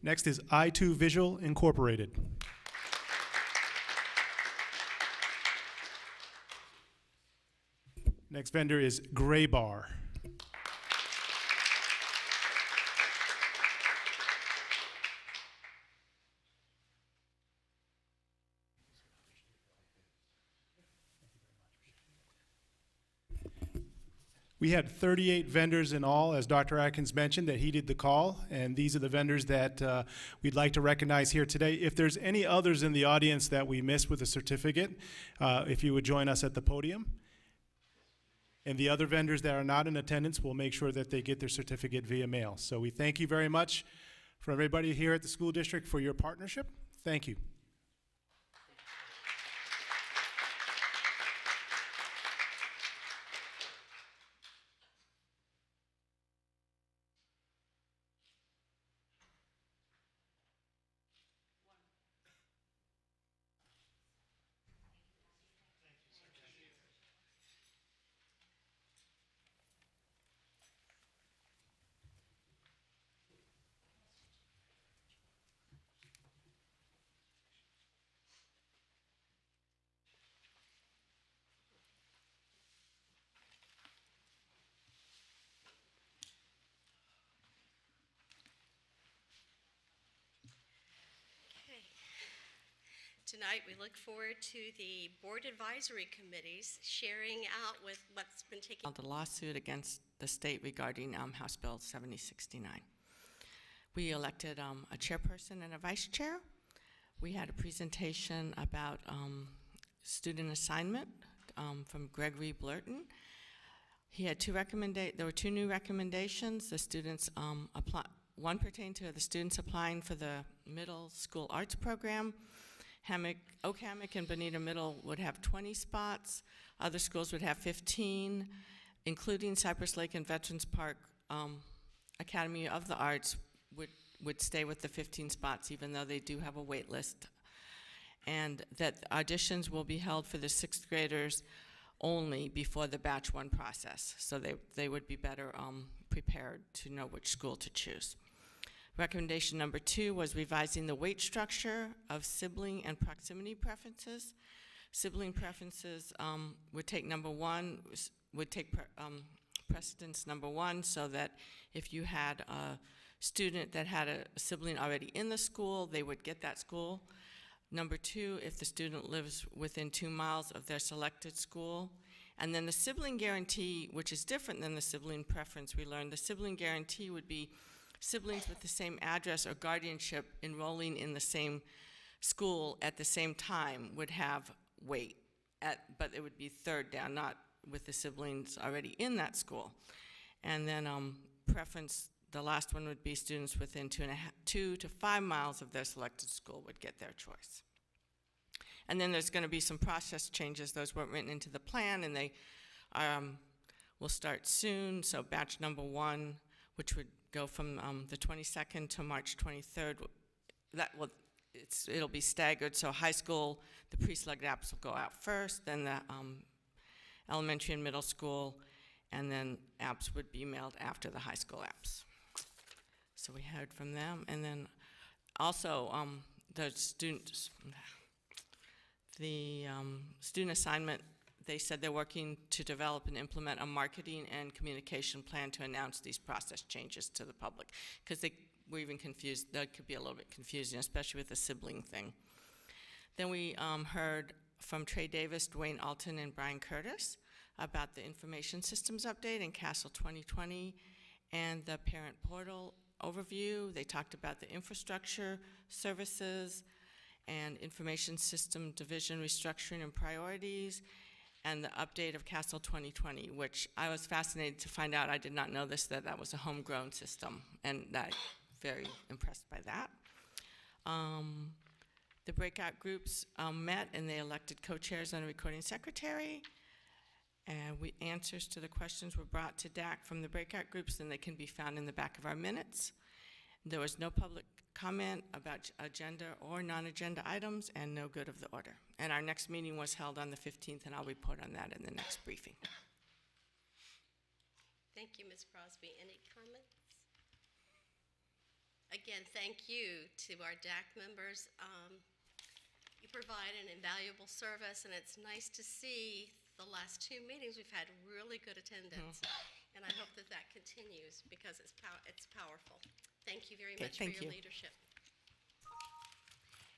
Next is I2 Visual Incorporated. Next vendor is Gray Bar. We had 38 vendors in all, as Dr. Atkins mentioned, that heeded the call, and these are the vendors that we'd like to recognize here today. If there's any others in the audience that we missed with a certificate, if you would join us at the podium. And the other vendors that are not in attendance, we'll make sure that they get their certificate via mail. So we thank you very much for everybody here at the school district for your partnership. Thank you. Tonight, we look forward to the board advisory committees sharing out with what's been taking. The lawsuit against the state regarding House Bill 7069. We elected a chairperson and a vice chair. We had a presentation about student assignment from Gregory Blurton. He had there were two new recommendations. The students one pertained to the students applying for the middle school arts program. Oak Hammock and Bonita Middle would have 20 spots. Other schools would have 15, including Cypress Lake and Veterans Park. Academy of the Arts would stay with the 15 spots, even though they do have a wait list. And that auditions will be held for the 6th graders only before the batch 1 process. So they would be better prepared to know which school to choose. Recommendation number 2 was revising the weight structure of sibling and proximity preferences. Sibling preferences would take precedence number 1, so that if you had a student that had a sibling already in the school, they would get that school. Number 2, if the student lives within 2 miles of their selected school. And then the sibling guarantee, which is different than the sibling preference, we learned the sibling guarantee would be siblings with the same address or guardianship enrolling in the same school at the same time would have weight, but it would be third down, not with the siblings already in that school. And then preference, the last one would be students within 2 to 5 miles of their selected school would get their choice. And then there's going to be some process changes. Those weren't written into the plan, and they will start soon. So batch number 1, which would go from the 22nd to March 23rd. It'll be staggered. So high school, the pre-selected apps will go out first, then the elementary and middle school, and then apps would be mailed after the high school apps. So we heard from them, and then also the student assignment. They said they're working to develop and implement a marketing and communication plan to announce these process changes to the public, because they were even confused. That could be a little bit confusing, especially with the sibling thing. Then we heard from Trey Davis, Dwayne Alton, and Brian Curtis about the information systems update in Castle 2020 and the parent portal overview. They talked about the infrastructure, services, and information system division restructuring and priorities, and the update of Castle 2020, which I was fascinated to find out. I did not know this, that was a homegrown system, and I'm very impressed by that. The breakout groups met, and they elected co-chairs and a recording secretary. And answers to the questions were brought to DAC from the breakout groups, and they can be found in the back of our minutes. There was no public comment about agenda or non-agenda items, and no good of the order. And our next meeting was held on the 15th, and I'll report on that in the next briefing. Thank you, Ms. Crosby. Any comments? again, thank you to our DAC members. You provide an invaluable service, and it's nice to see the last 2 meetings we've had really good attendance. And I hope that that continues because it's powerful. Thank you very Okay, much for thank your you. leadership.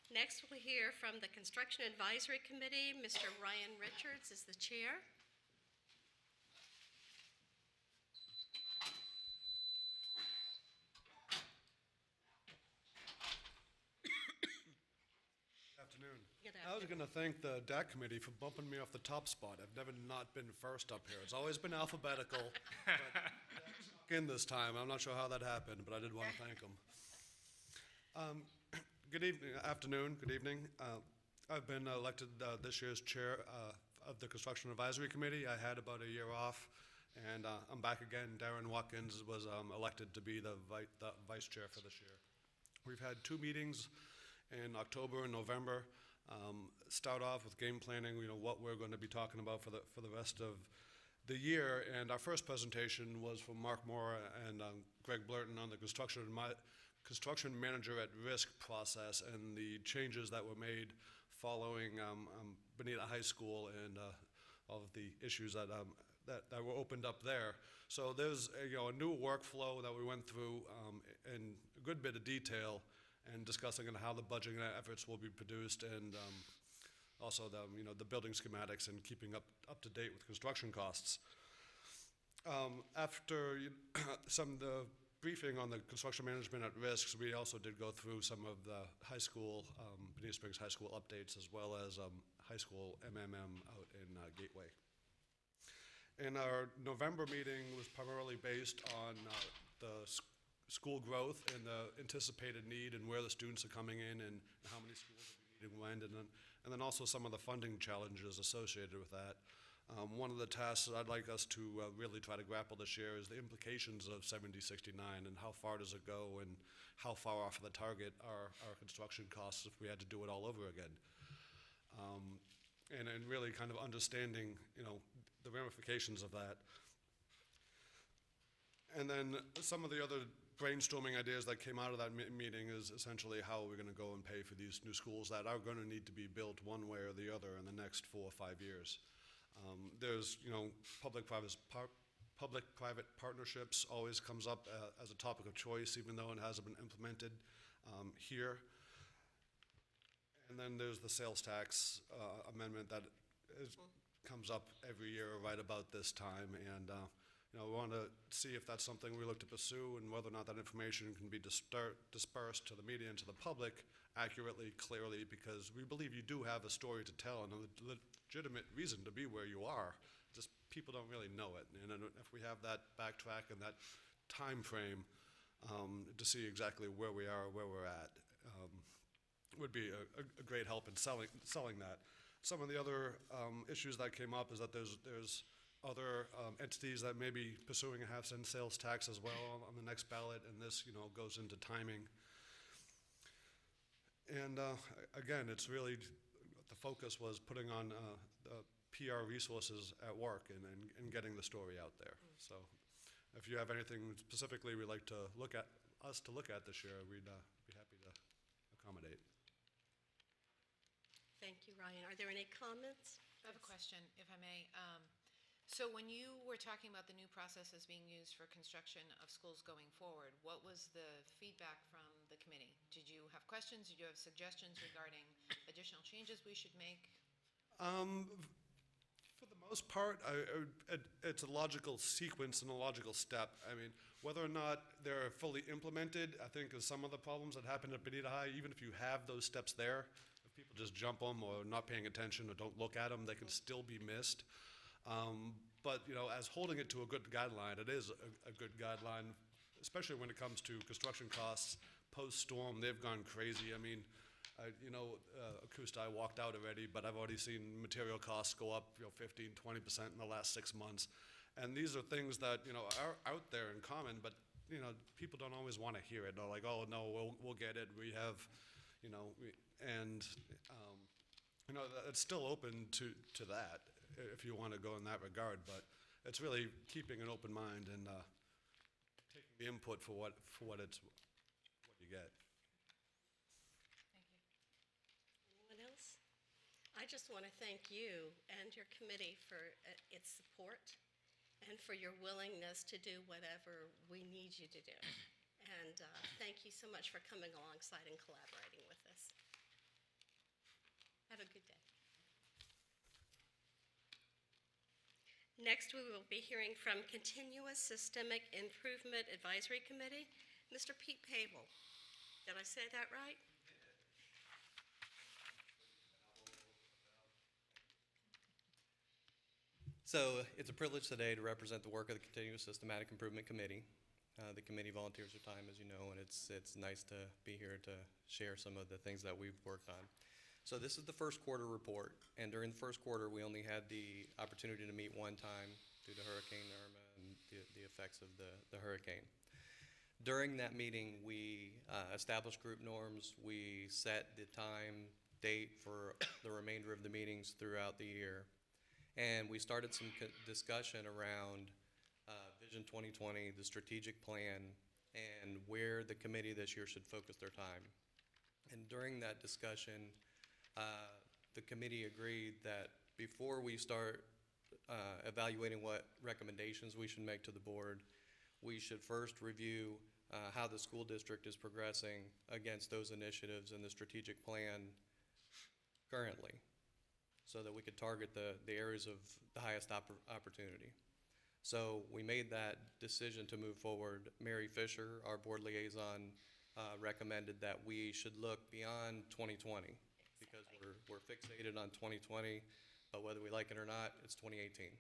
Next, we'll hear from the Construction Advisory Committee. Mr. Ryan Richards is the chair. Afternoon. Good I was going to thank the DAC committee for bumping me off the top spot. I've never not been first up here. It's always been alphabetical. But snuck in this time. I'm not sure how that happened, but I did want to thank them. Good evening, afternoon, good evening. I've been elected this year's chair of the Construction Advisory Committee. I had about a year off, and I'm back again. Darren Watkins was elected to be the vice chair for this year. We've had 2 meetings in October and November. Start off with game planning, what we're going to be talking about for the rest of the year. And our first presentation was from Mark Moore and Greg Blurton on the construction manager at risk process and the changes that were made following Bonita High School and all of the issues that were opened up there. So there's a new workflow that we went through in a good bit of detail and discussing on how the budgeting efforts will be produced, and also the building schematics and keeping up to date with construction costs. After some of the briefing on the construction management at risks, we also did go through some of the high school, Bonita Springs High School updates, as well as high school MMM out in Gateway. And our November meeting was primarily based on the school growth and the anticipated need and where the students are coming in and how many schools we need and when, and then also some of the funding challenges associated with that. One of the tasks that I'd like us to really try to grapple this year is the implications of 7069 and how far does it go and how far off of the target are our construction costs if we had to do it all over again. And really kind of understanding, the ramifications of that. And then some of the other brainstorming ideas that came out of that meeting is essentially how we're going to go and pay for these new schools that are going to need to be built one way or the other in the next 4 or 5 years. There's, public-private partnerships always comes up as a topic of choice, even though it hasn't been implemented here. And then there's the sales tax amendment that comes up every year right about this time, and we want to see if that's something we look to pursue and whether or not that information can be dispersed to the media and to the public accurately, clearly, because we believe you do have a story to tell and a legitimate reason to be where you are. Just people don't really know it. And if we have that backtrack and that time frame to see exactly where we are, where we're at, would be a great help in selling that. Some of the other issues that came up is that there's other entities that may be pursuing a half-cent sales tax as well on the next ballot, and this, goes into timing. And again, it's really, the focus was putting on the PR resources at work and getting the story out there. So if you have anything specifically we'd like to look at this year, we'd be happy to accommodate. Thank you, Ryan. Are there any comments? I have a question, if I may. So when you were talking about the new processes being used for construction of schools going forward, what was the feedback from the committee? Did you have questions? Did you have suggestions regarding additional changes we should make? For the most part, it's a logical sequence and a logical step. I mean, whether or not they're fully implemented, I think is some of the problems that happen at Bonita High. Even if you have those steps there, if people just jump them or not paying attention or don't look at them, they can still be missed. But as holding it to a good guideline, it is a good guideline, especially when it comes to construction costs. Post-storm, they've gone crazy. I mean, Akusta, I walked out already, but I've already seen material costs go up 15, 20% in the last 6 months. And these are things that, are out there in common, but, people don't always want to hear it. They're like, oh, no, we'll get it. We have, it's still open to that, if you want to go in that regard, but it's really keeping an open mind and taking the input for what you get. Thank you. Anyone else? I just want to thank you and your committee for its support and for your willingness to do whatever we need you to do. And thank you so much for coming alongside and collaborating with us. Have a good day. Next, we will be hearing from Continuous Systemic Improvement Advisory Committee, Mr. Pete Pable. Did I say that right? So it's a privilege today to represent the work of the Continuous Systematic Improvement Committee. The committee volunteers their time, as you know, and it's nice to be here to share some of the things that we've worked on. So this is the first quarter report, and during the first quarter, we only had the opportunity to meet one time due to Hurricane Irma and the effects of the hurricane. During that meeting, we established group norms. We set the time, date for the remainder of the meetings throughout the year. And we started some discussion around Vision 2020, the strategic plan, and where the committee this year should focus their time. And during that discussion, the committee agreed that before we start evaluating what recommendations we should make to the board, we should first review how the school district is progressing against those initiatives in the strategic plan currently, so that we could target the areas of the highest opportunity. So we made that decision to move forward. Mary Fisher, our board liaison, recommended that we should look beyond 2020 because we're fixated on 2020, but whether we like it or not, it's 2018.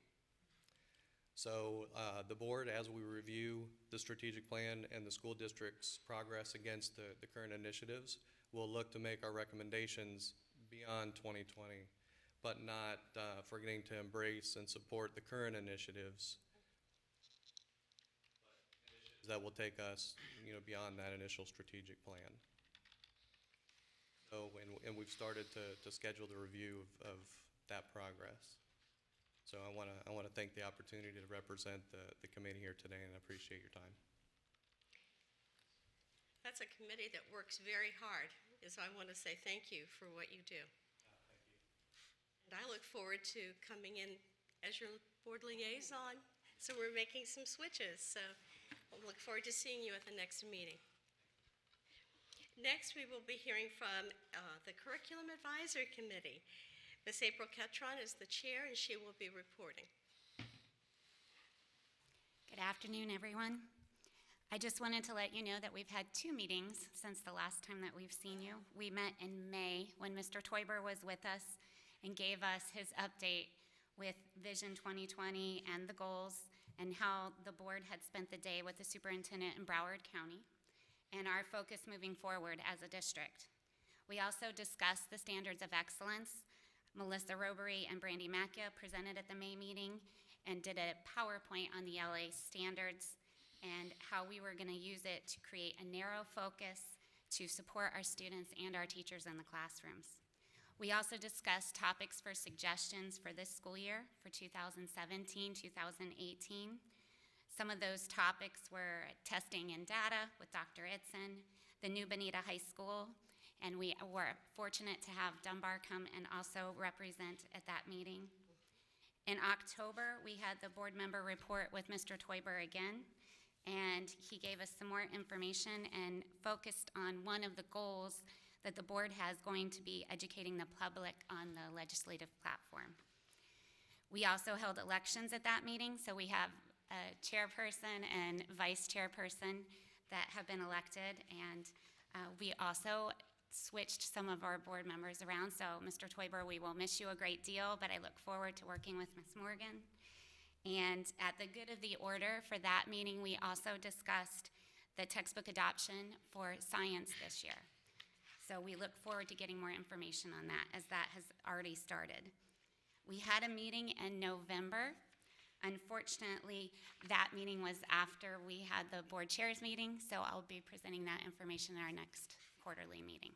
So the board, as we review the strategic plan and the school district's progress against the current initiatives, will look to make our recommendations beyond 2020, but not forgetting to embrace and support the current initiatives that will take us, beyond that initial strategic plan. So, and we've started to schedule the review of that progress. So I want to thank the opportunity to represent the committee here today, and I appreciate your time. That's a committee that works very hard, so I want to say thank you for what you do. Thank you. And I look forward to coming in as your board liaison. So we're making some switches. So I look forward to seeing you at the next meeting. Next, we will be hearing from the Curriculum Advisory Committee. Ms. April Ketron is the chair, and she will be reporting. Good afternoon, everyone. I just wanted to let you know that we've had 2 meetings since the last time that we've seen you. We met in May when Mr. Teuber was with us and gave us his update with Vision 2020 and the goals and how the board had spent the day with the superintendent in Broward County and our focus moving forward as a district. We also discussed the standards of excellence. Melissa Robery and Brandy Macchia presented at the May meeting and did a PowerPoint on the LA standards and how we were going to use it to create a narrow focus to support our students and our teachers in the classrooms. We also discussed topics for suggestions for this school year, for 2017-2018. Some of those topics were testing and data with Dr. Itzen, the new Bonita High School, and we were fortunate to have Dunbar come and also represent at that meeting. In October, we had the board member report with Mr. Teuber again, and he gave us some more information and focused on one of the goals that the board has going to be educating the public on the legislative platform. We also held elections at that meeting, so we have a chairperson and vice chairperson that have been elected, and we also switched some of our board members around. So Mr. Teuber, we will miss you a great deal, but I look forward to working with Ms. Morgan. And at the good of the order for that meeting, we also discussed the textbook adoption for science this year. So we look forward to getting more information on that, as that has already started. We had a meeting in November. Unfortunately, that meeting was after we had the board chairs meeting, so I'll be presenting that information in our next quarterly meeting.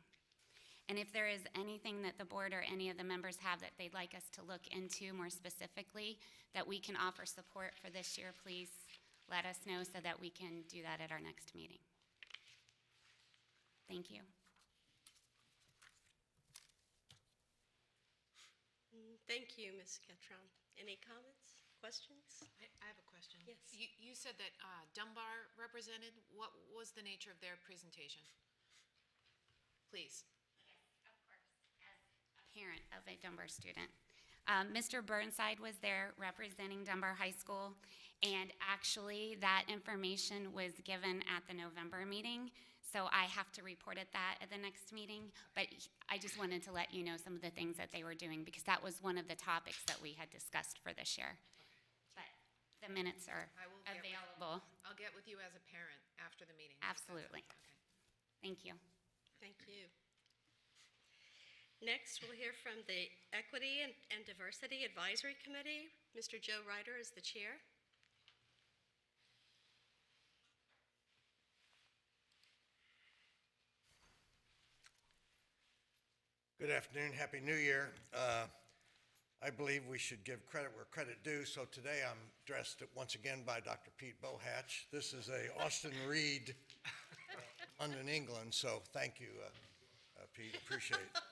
And if there is anything that the board or any of the members have that they'd like us to look into more specifically that we can offer support for this year, please let us know so that we can do that at our next meeting. Thank you. Thank you, Ms. Ketron. Any comments, questions? I have a question. Yes. You said that Dunbar represented. What was the nature of their presentation? Please. Parent of a Dunbar student. Mr. Burnside was there representing Dunbar High School, and actually that information was given at the November meeting, so I have to report at that at the next meeting, but I just wanted to let you know some of the things that they were doing, because that was one of the topics that we had discussed for this year. But the minutes are I will get with- available. I'll get with you as a parent after the meeting. Absolutely. Okay. Thank you. Thank you. Next, we'll hear from the Equity and Diversity Advisory Committee. Mr. Joe Ryder is the chair. Good afternoon, Happy New Year. I believe we should give credit where credit due, so today I'm dressed once again by Dr. Pete Bohatch. This is a Austin Reed, London, England, so thank you, Pete, appreciate it.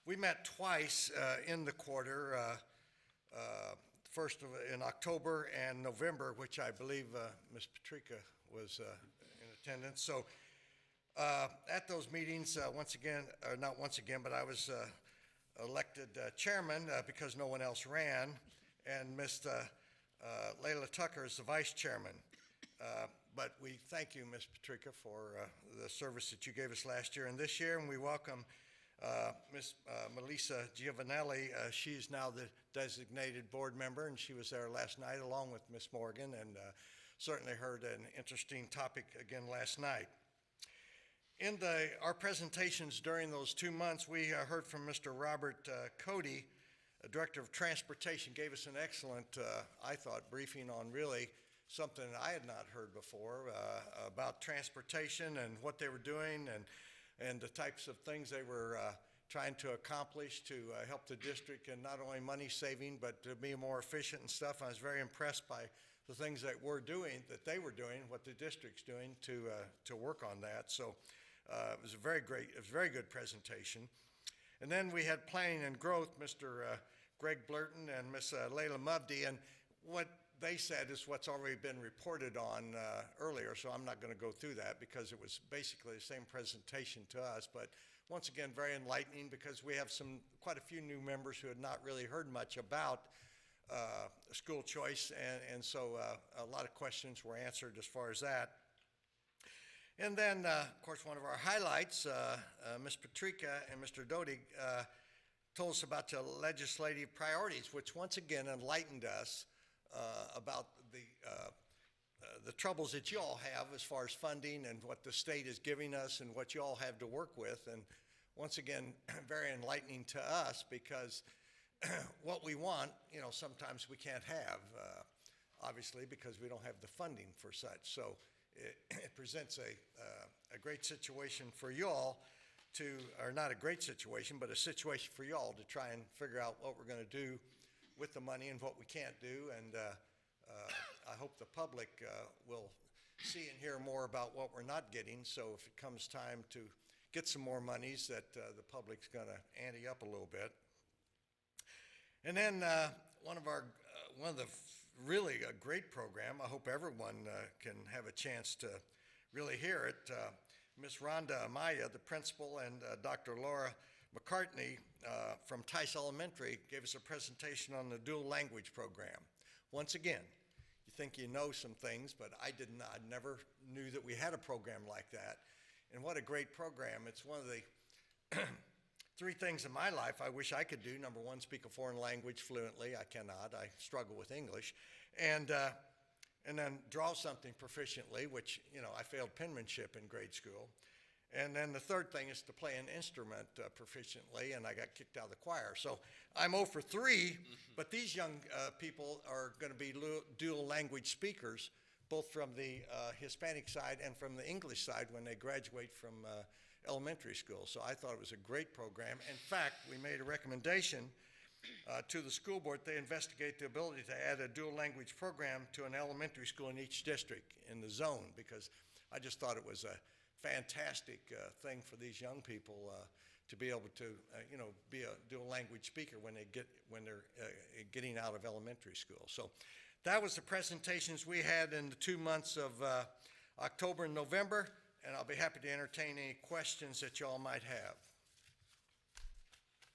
We met twice in the quarter, first in October and November, which I believe Ms. Patrica was in attendance. So at those meetings, once again, or not once again, but I was elected chairman because no one else ran, and Ms. Layla Tucker is the vice chairman. But we thank you, Ms. Patrica, for the service that you gave us last year and this year, and we welcome Ms. Melissa Giovanelli. She's now the designated board member, and she was there last night along with Ms. Morgan, and certainly heard an interesting topic again last night. In our presentations during those 2 months, we heard from Mr. Robert Cody, Director of Transportation, gave us an excellent, I thought, briefing on really something I had not heard before about transportation and what they were doing and the types of things they were trying to accomplish to help the district, and not only money saving, but to be more efficient and stuff. I was very impressed by the things that they were doing, what the district's doing to work on that. So it was a very good presentation. And then we had Planning and Growth, Mr. Greg Blurton and Ms. Layla Mubdi, and what they said is what's already been reported on earlier, so I'm not going to go through that because it was basically the same presentation to us. But once again, very enlightening, because we have quite a few new members who had not really heard much about school choice, and so a lot of questions were answered as far as that. And then, of course, one of our highlights, Ms. Patrica and Mr. Dodig told us about the legislative priorities, which once again enlightened us about the troubles that you all have as far as funding and what the state is giving us and what you all have to work with. And once again, very enlightening to us, because what we want, sometimes we can't have, obviously, because we don't have the funding for such. So it presents a great situation for you all or not a great situation, but a situation for you all to try and figure out what we're going to do with the money and what we can't do. And I hope the public will see and hear more about what we're not getting. So if it comes time to get some more monies, that the public's going to ante up a little bit. And then one of the really a great program. I hope everyone can have a chance to really hear it. Ms. Rhonda Amaya, the principal, and Dr. Laura McCartney from Tice Elementary gave us a presentation on the dual language program. Once again, you think you know some things, but I did not. I never knew that we had a program like that. And what a great program. It's one of the three things in my life I wish I could do. Number one, speak a foreign language fluently. I cannot. I struggle with English. And then draw something proficiently, which, I failed penmanship in grade school. And then the third thing is to play an instrument proficiently, and I got kicked out of the choir. So I'm 0 for 3, but these young people are going to be dual language speakers, both from the Hispanic side and from the English side when they graduate from elementary school. So I thought it was a great program. In fact, we made a recommendation to the school board. They investigate the ability to add a dual language program to an elementary school in each district in the zone, because I just thought it was a fantastic thing for these young people to be able to, be a dual language speaker when they're getting out of elementary school. So that was the presentations we had in the 2 months of October and November, and I'll be happy to entertain any questions that y'all might have.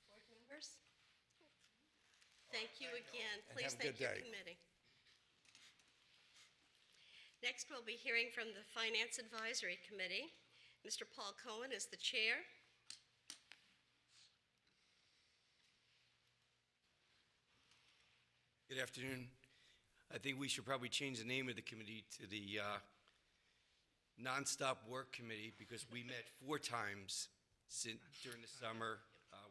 Board members? Thank you again. And Please have a good thank your day. committee. Next, we'll be hearing from the Finance Advisory Committee. Mr. Paul Cohen is the chair. Good afternoon. I think we should probably change the name of the committee to the Nonstop Work Committee, because we met 4 times during the summer.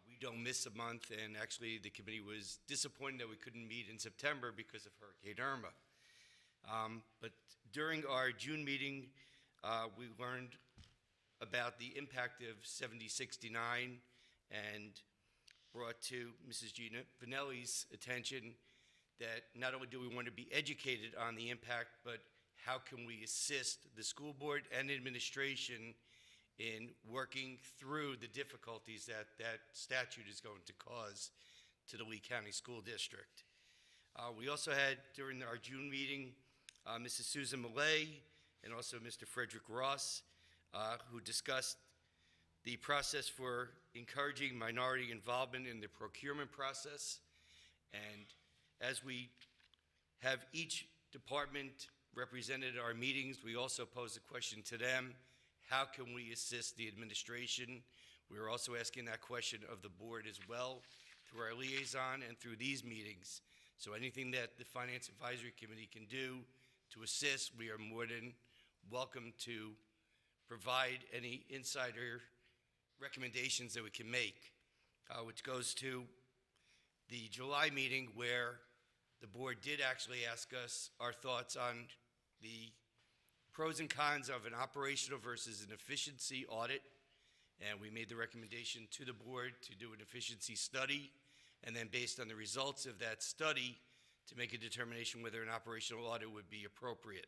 We don't miss a month, and actually the committee was disappointed that we couldn't meet in September because of Hurricane Irma. But during our June meeting, we learned about the impact of 7069 and brought to Mrs. Gina Vanelli's attention that not only do we want to be educated on the impact, but how can we assist the school board and administration in working through the difficulties that that statute is going to cause to the Lee County School District. We also had, during our June meeting, Mrs. Susan Millay and also Mr. Frederick Ross, who discussed the process for encouraging minority involvement in the procurement process. And as we have each department represented at our meetings, we also posed a question to them: how can we assist the administration? We are also asking that question of the board as well, through our liaison and through these meetings. So anything that the Finance Advisory Committee can do to assist, we are more than welcome to provide any insider recommendations that we can make, which goes to the July meeting, where the board did actually ask us our thoughts on the pros and cons of an operational versus an efficiency audit. And we made the recommendation to the board to do an efficiency study, and then based on the results of that study, to make a determination whether an operational audit would be appropriate.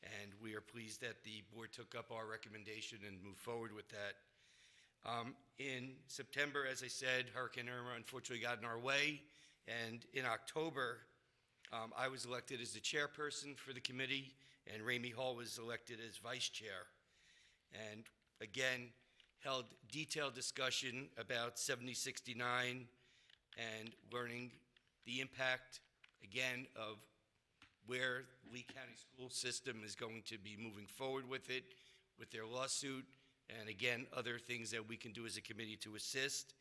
And we are pleased that the board took up our recommendation and moved forward with that. In September, as I said, Hurricane Irma unfortunately got in our way, and in October, I was elected as the chairperson for the committee, and Ramey Hall was elected as vice chair. And again, held detailed discussion about 7069 and learning the impact, again, of where Lee County school system is going to be moving forward with it, with their lawsuit, and again, other things that we can do as a committee to assist.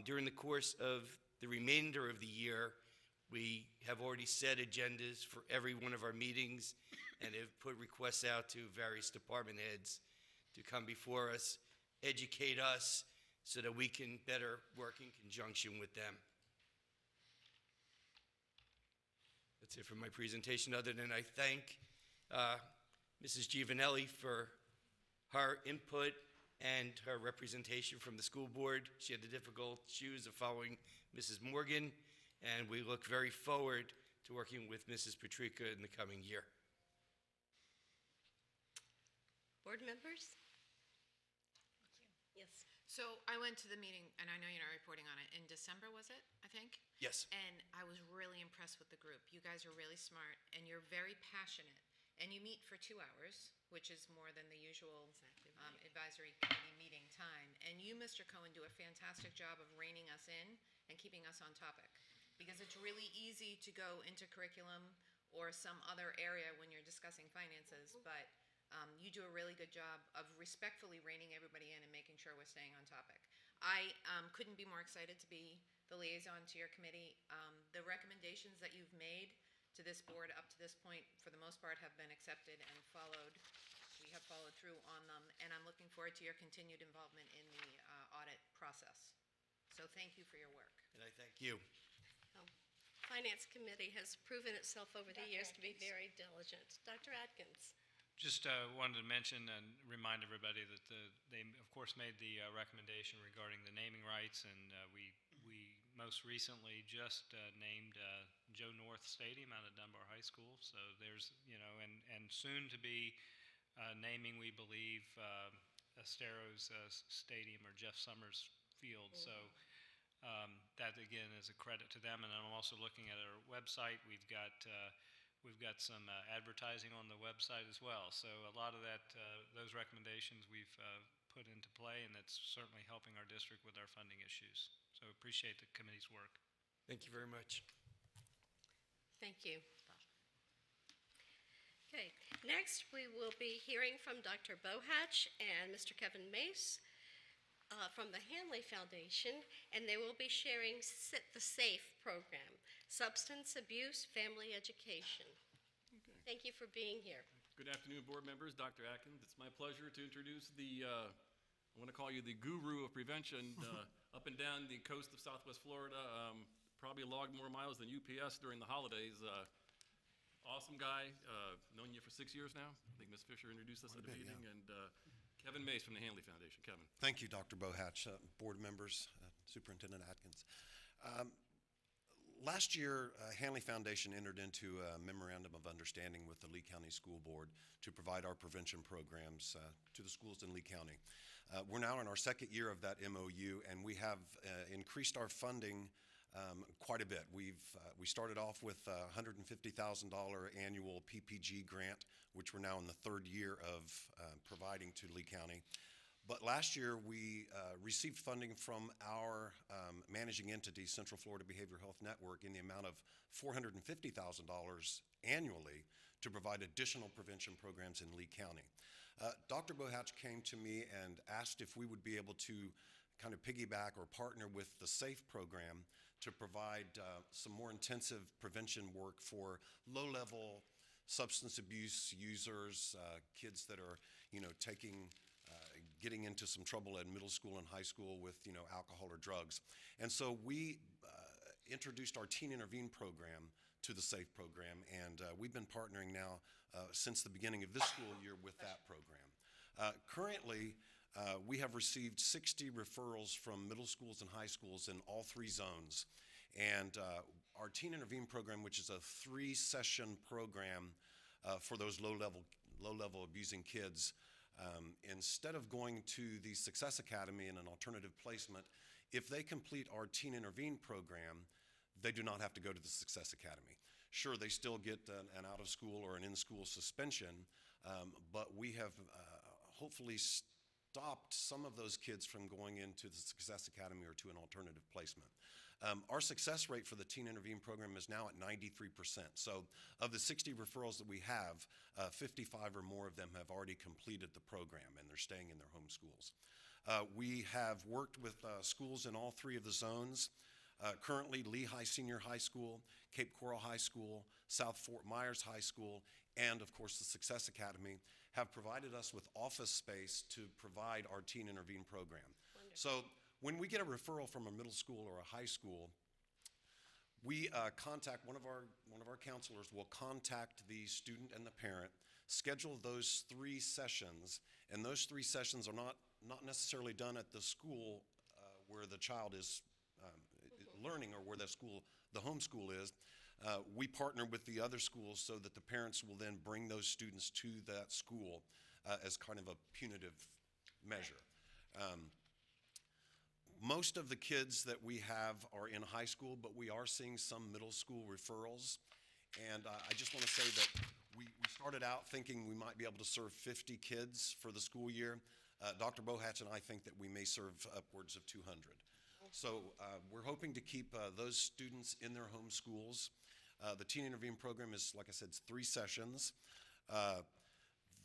During the course of the remainder of the year, we have already set agendas for every one of our meetings and have put requests out to various department heads to come before us, educate us, so that we can better work in conjunction with them. That's it for my presentation, other than I thank Mrs. Giovanelli for her input and her representation from the school board. She had the difficult shoes of following Mrs. Morgan, and we look very forward to working with Mrs. Patrica in the coming year. Board members? Yes. So I went to the meeting, and I know you're not reporting on it, in December, was it, I think? Yes. And I was really impressed with the group. You guys are really smart, and you're very passionate. And you meet for 2 hours, which is more than the usual advisory committee meeting time. And you, Mr. Cohen, do a fantastic job of reining us in and keeping us on topic. Because it's really easy to go into curriculum or some other area when you're discussing finances, but you do a really good job of respectfully reining everybody in and making sure we're staying on topic. I couldn't be more excited to be the liaison to your committee. The recommendations that you've made to this board up to this point, for the most part, have been accepted and followed. We have followed through on them, and I'm looking forward to your continued involvement in the audit process. So thank you for your work. And I thank you. Finance Committee has proven itself over the years to be very diligent. Dr. Atkins. Just wanted to mention and remind everybody that they, of course, made the recommendation regarding the naming rights, and we most recently just named Joe North Stadium out of Dunbar High School. So there's, and soon to be naming, we believe, Esteros Stadium or Jeff Summers Field. So that, again, is a credit to them. And I'm also looking at our website. We've got some advertising on the website as well. So a lot of that, those recommendations we've put into play, and that's certainly helping our district with our funding issues. So appreciate the committee's work. Thank you very much. Thank you. Okay, next we will be hearing from Dr. Bohatch and Mr. Kevin Mace from the Hanley Foundation, and they will be sharing the SAFE program, Substance Abuse Family Education. Okay. Thank you for being here. Good afternoon, board members. Dr. Atkins. It's my pleasure to introduce I want to call you the guru of prevention up and down the coast of Southwest Florida. Probably logged more miles than UPS during the holidays. Awesome guy. Known you for 6 years now. I think Ms. Fisher introduced us at the meeting. Yeah. And Kevin Mace from the Hanley Foundation. Kevin. Thank you, Dr. Bohatch, board members, Superintendent Atkins. Last year, Hanley Foundation entered into a memorandum of understanding with the Lee County School Board to provide our prevention programs to the schools in Lee County. We're now in our second year of that MOU, and we have increased our funding quite a bit. We started off with a $150,000 annual PPG grant, which we're now in the third year of providing to Lee County. But last year, we received funding from our managing entity, Central Florida Behavioral Health Network, in the amount of $450,000 annually to provide additional prevention programs in Lee County. Dr. Bohatch came to me and asked if we would be able to kind of piggyback or partner with the SAFE program to provide some more intensive prevention work for low-level substance abuse users, kids that are, getting into some trouble in middle school and high school with, alcohol or drugs. And so we introduced our Teen Intervene program to the SAFE program, and we've been partnering now since the beginning of this school year with that program. Currently, we have received 60 referrals from middle schools and high schools in all three zones. And our Teen Intervene program, which is a 3-session program for those low-level abusing kids, instead of going to the Success Academy in an alternative placement, if they complete our Teen Intervene program, they do not have to go to the Success Academy. Sure, they still get an out-of-school or an in-school suspension, but we have hopefully stopped some of those kids from going into the Success Academy or to an alternative placement. Our success rate for the Teen Intervene program is now at 93%. So of the 60 referrals that we have, 55 or more of them have already completed the program, and they're staying in their home schools. We have worked with schools in all three of the zones. Currently, Lehigh Senior High School, Cape Coral High School, South Fort Myers High School, and of course the Success Academy have provided us with office space to provide our Teen Intervene program. Wonderful. So when we get a referral from a middle school or a high school, we contact one of our counselors will contact the student and the parent, schedule those 3 sessions, and those 3 sessions are not necessarily done at the school where the child is learning or where the home school is. We partner with the other schools so that the parents will then bring those students to that school as kind of a punitive measure. Most of the kids that we have are in high school, but we are seeing some middle school referrals. And I just want to say that we started out thinking we might be able to serve 50 kids for the school year. Dr. Bohatch and I think that we may serve upwards of 200. So we're hoping to keep those students in their home schools. The Teen Intervene program is, like I said, it's 3 sessions.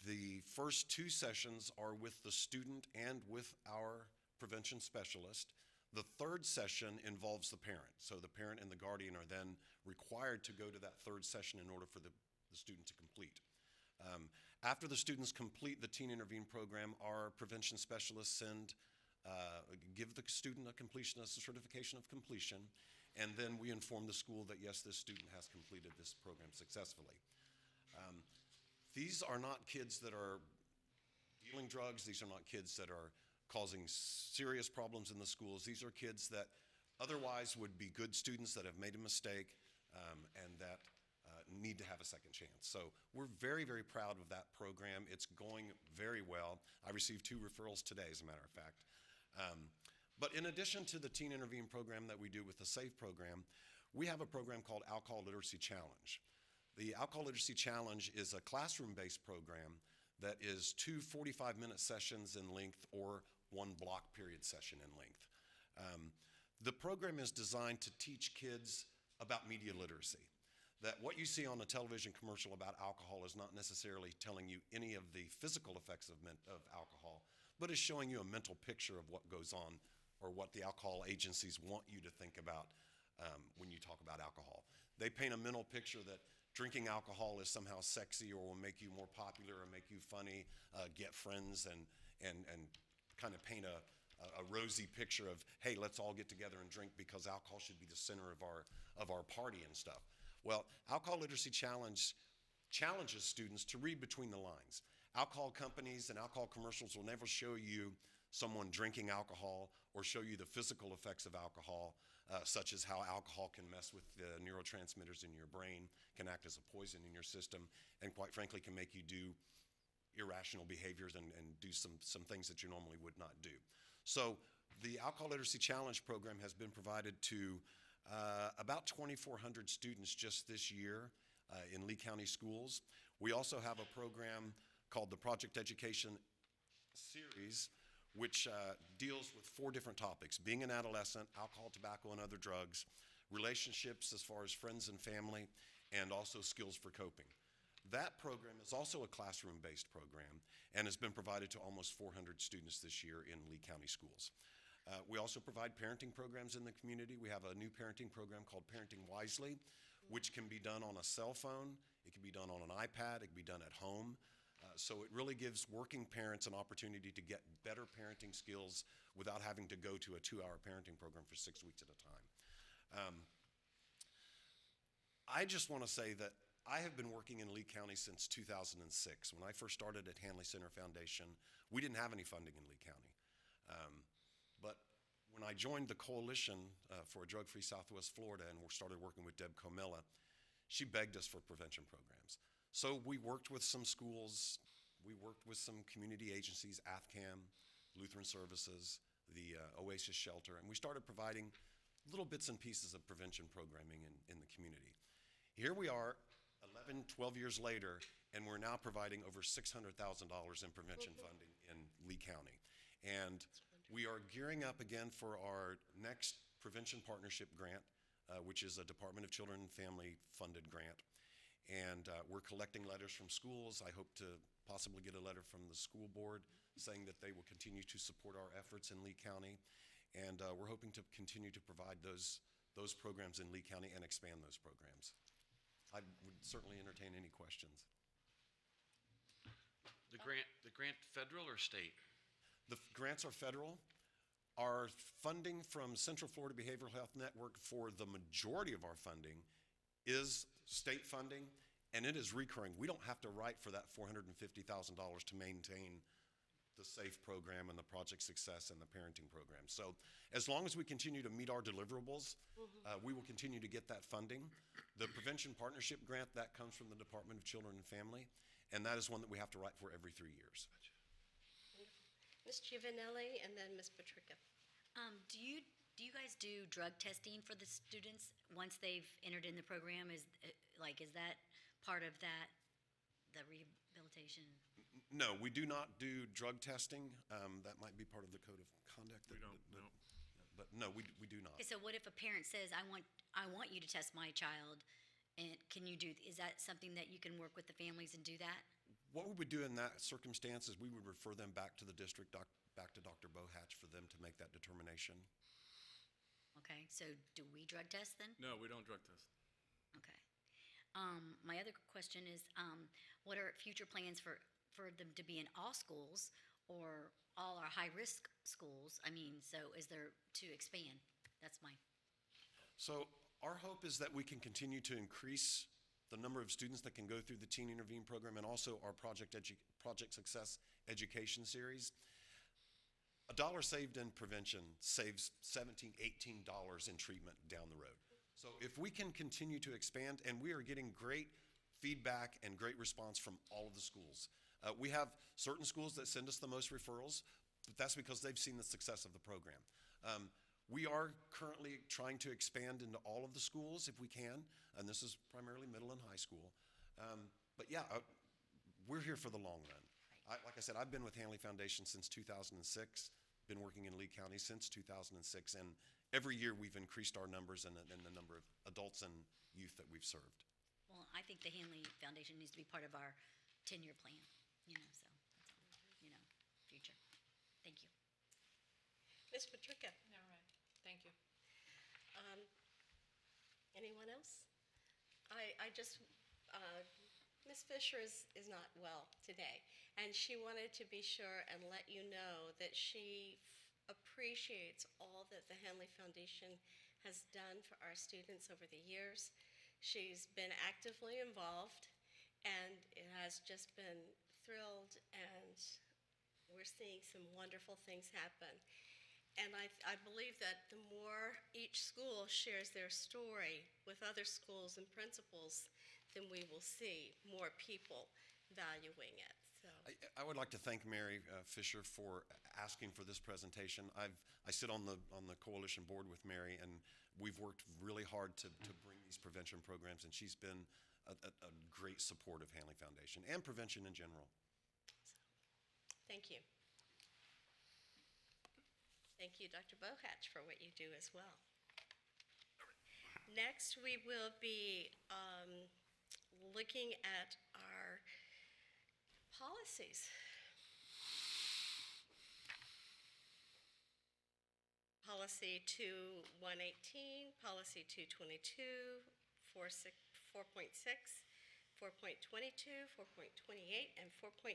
The first 2 sessions are with the student and with our prevention specialist. The 3rd session involves the parent. So the parent and the guardian are then required to go to that 3rd session in order for the student to complete. After the students complete the Teen Intervene program, our prevention specialists give the student a certification of completion, and then we inform the school that yes, this student has completed this program successfully. These are not kids that are dealing drugs. These are not kids that are causing serious problems in the schools. These are kids that otherwise would be good students that have made a mistake and that need to have a second chance. So we're very, very proud of that program. It's going very well. I received 2 referrals today, as a matter of fact. But in addition to the Teen Intervene program that we do with the SAFE program, we have a program called Alcohol Literacy Challenge. The Alcohol Literacy Challenge is a classroom-based program that is 2 45-minute sessions in length or 1 block period session in length. The program is designed to teach kids about media literacy, that what you see on a television commercial about alcohol is not necessarily telling you any of the physical effects of alcohol, but is showing you a mental picture of what goes on or what the alcohol agencies want you to think about when you talk about alcohol. They paint a mental picture that drinking alcohol is somehow sexy or will make you more popular or make you funny, get friends, and kind of paint a rosy picture of, hey, let's all get together and drink because alcohol should be the center of our party and stuff. Well, Alcohol Literacy Challenge challenges students to read between the lines. Alcohol companies and alcohol commercials will never show you someone drinking alcohol or show you the physical effects of alcohol, such as how alcohol can mess with the neurotransmitters in your brain, can act as a poison in your system, and quite frankly can make you do irrational behaviors and do some things that you normally would not do. So the Alcohol Literacy Challenge program has been provided to about 2,400 students just this year in Lee County schools. We also have a program called the Project Education Series, which deals with 4 different topics: being an adolescent, alcohol, tobacco, and other drugs, relationships as far as friends and family, and also skills for coping. That program is also a classroom-based program and has been provided to almost 400 students this year in Lee County schools. We also provide parenting programs in the community. We have a new parenting program called Parenting Wisely, which can be done on a cell phone, it can be done on an iPad, it can be done at home. So it really gives working parents an opportunity to get better parenting skills without having to go to a 2-hour parenting program for 6 weeks at a time. I just want to say that I have been working in Lee County since 2006. When I first started at Hanley Center Foundation, we didn't have any funding in Lee County. But when I joined the Coalition for a Drug-Free Southwest Florida and we started working with Deb Comella, she begged us for prevention programs. So we worked with some schools, we worked with some community agencies, AFCAM, Lutheran Services, the Oasis Shelter, and we started providing little bits and pieces of prevention programming in the community. Here we are, 11, 12 years later, and we're now providing over $600,000 in prevention funding in Lee County. And we are gearing up again for our next Prevention Partnership Grant, which is a Department of Children and Family funded grant. And we're collecting letters from schools. I hope to possibly get a letter from the school board saying that they will continue to support our efforts in Lee County. And we're hoping to continue to provide those programs in Lee County and expand those programs. I would certainly entertain any questions. The grant federal or state? The grants are federal. Our funding from Central Florida Behavioral Health Network for the majority of our funding is state funding, and it is recurring. We don't have to write for that $450,000 to maintain the SAFE program and the Project Success and the parenting program. So as long as we continue to meet our deliverables, we will continue to get that funding. The Prevention Partnership Grant, that comes from the Department of Children and Family, and that is one that we have to write for every 3 years. Ms. Giovanelli and then Ms. Patrica. Do you guys do drug testing for the students once they've entered in the program? Is that part of that, the rehabilitation? No, we do not do drug testing. That might be part of the code of conduct. We don't, no. But no, we do not. Okay, so what if a parent says, I want you to test my child, and is that something that you can work with the families and do that? What we would do in that circumstance is we would refer them back to the district, back to Dr. Bohatch for them to make that determination. Okay, so do we drug test then? No, we don't drug test. Okay. My other question is, what are future plans for them to be in all schools or all our high-risk schools? I mean, so is there to expand? That's mine. So our hope is that we can continue to increase the number of students that can go through the Teen Intervene program and also our Project Success Education Series. $1 saved in prevention saves $17, $18 in treatment down the road. So if we can continue to expand, and we are getting great feedback and great response from all of the schools. We have certain schools that send us the most referrals, but that's because they've seen the success of the program. We are currently trying to expand into all of the schools if we can, and this is primarily middle and high school. But yeah, we're here for the long run. Like I said, I've been with Hanley Foundation since 2006, been working in Lee County since 2006, and every year we've increased our numbers and the number of adults and youth that we've served. Well, I think the Hanley Foundation needs to be part of our 10-year plan, so that's all, future. Thank you. Ms. Patrica, Never mind. Thank you. anyone else? I just, Ms. Fisher is not well today, and she wanted to be sure and let you know that she appreciates all that the Hanley Foundation has done for our students over the years. She's been actively involved, and it has just been thrilled, and we're seeing some wonderful things happen. And I believe that the more each school shares their story with other schools and principals, then we will see more people valuing it. So I would like to thank Mary Fisher for asking for this presentation. I sit on the coalition board with Mary, and we've worked really hard to bring these prevention programs, and she's been a great support of Hanley Foundation and prevention in general. thank you. Thank you, Dr. Bohatch, for what you do as well. Next, we will be looking at our policies. Policy 2118, Policy 222, 4.6, 4.22, 4.28, and 4.35.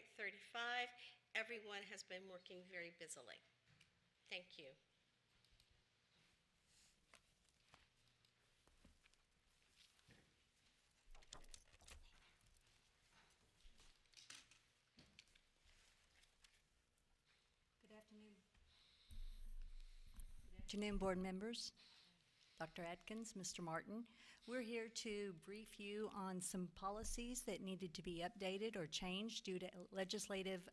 Everyone has been working very busily. Thank you. Good afternoon. Good afternoon, board members, Dr. Atkins, Mr. Martin. We're here to brief you on some policies that needed to be updated or changed due to legislative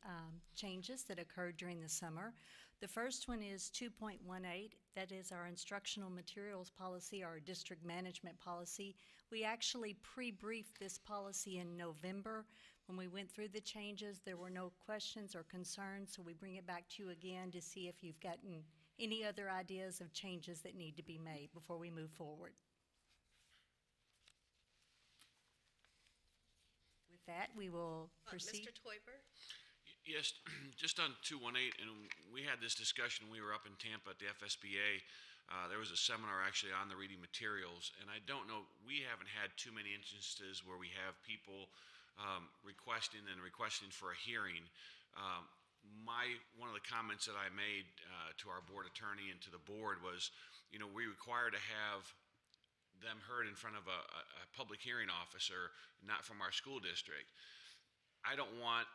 changes that occurred during the summer. The first one is 2.18. That is our instructional materials policy, our district management policy. We actually pre-briefed this policy in November. When we went through the changes, there were no questions or concerns, so we bring it back to you again to see if you've gotten any other ideas of changes that need to be made before we move forward. With that, we will proceed. Mr. Toiber? Yes, just on 218, and we had this discussion, we were up in Tampa at the FSBA. There was a seminar actually on the reading materials, and I don't know, we haven't had too many instances where we have people requesting for a hearing. One of the comments that I made to our board attorney and to the board was, we require to have them heard in front of a public hearing officer, not from our school district. I don't want,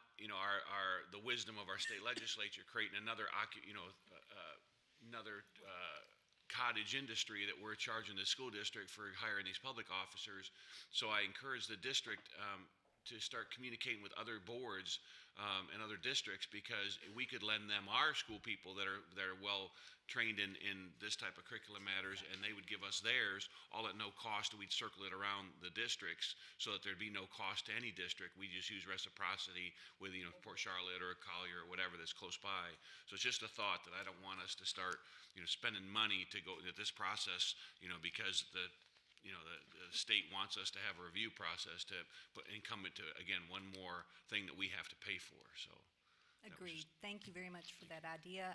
the wisdom of our state legislature creating another cottage industry that we're charging the school district for hiring these public officers. So I encourage the district to start communicating with other boards and other districts, because we could lend them our school people that are well trained in this type of curriculum matters, and they would give us theirs, all at no cost. We'd circle it around the districts so that there'd be no cost to any district. We just use reciprocity with Port Charlotte or Collier or whatever that's close by. So it's just a thought that I don't want us to start spending money to go at this process because the state wants us to have a review process to put incumbent to, again, one more thing that we have to pay for, so. Agreed. Thank you very much for that idea.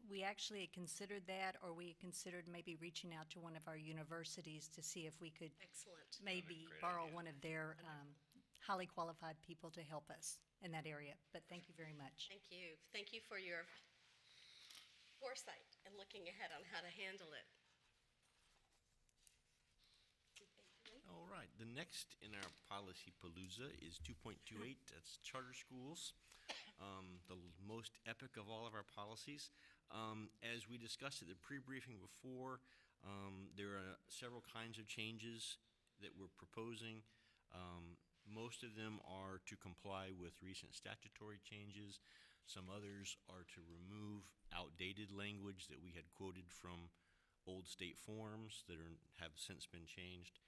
We actually had considered that, or we had considered maybe reaching out to one of our universities to see if we could Excellent. maybe borrow one of their highly qualified people to help us in that area. But thank you very much. Thank you. Thank you for your foresight and looking ahead on how to handle it. All right, the next in our policy palooza is 2.28, that's charter schools, the most epic of all of our policies. As we discussed at the pre-briefing before, there are several kinds of changes that we're proposing. Most of them are to comply with recent statutory changes. Some others are to remove outdated language that we had quoted from old state forms that have since been changed.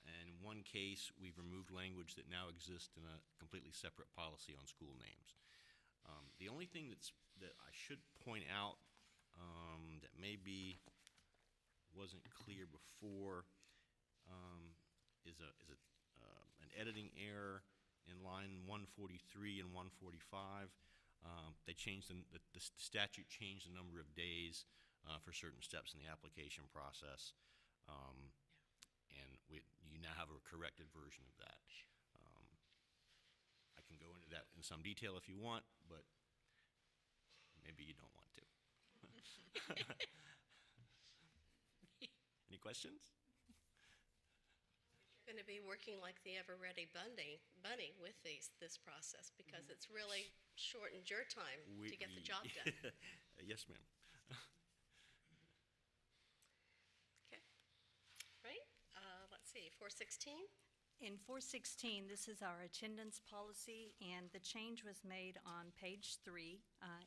And in one case, we've removed language that now exists in a completely separate policy on school names. The only thing that I should point out that maybe wasn't clear before is an editing error in line 143 and 145. They changed the statute changed the number of days for certain steps in the application process, and you now have a corrected version of that. I can go into that in some detail if you want, but maybe you don't want to. Any questions? You're going to be working like the ever-ready bunny with this process, because it's really shortened your time to get the job done. Yes, ma'am. Okay. Right? Let's see, 416? In 416, this is our attendance policy, and the change was made on page 3.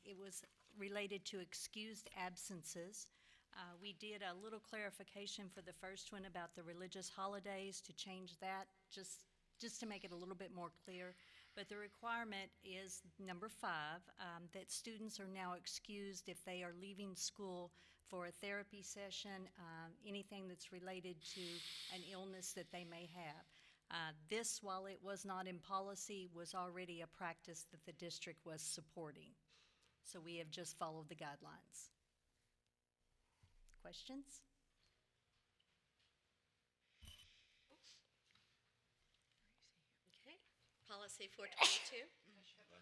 It was related to excused absences. We did a little clarification for the first one about the religious holidays to change that, just to make it a little bit more clear. But the requirement is number 5, that students are now excused if they are leaving school for a therapy session, anything that's related to an illness that they may have. This, while it was not in policy, was already a practice that the district was supporting. So we have just followed the guidelines. Questions? Okay. Policy 422?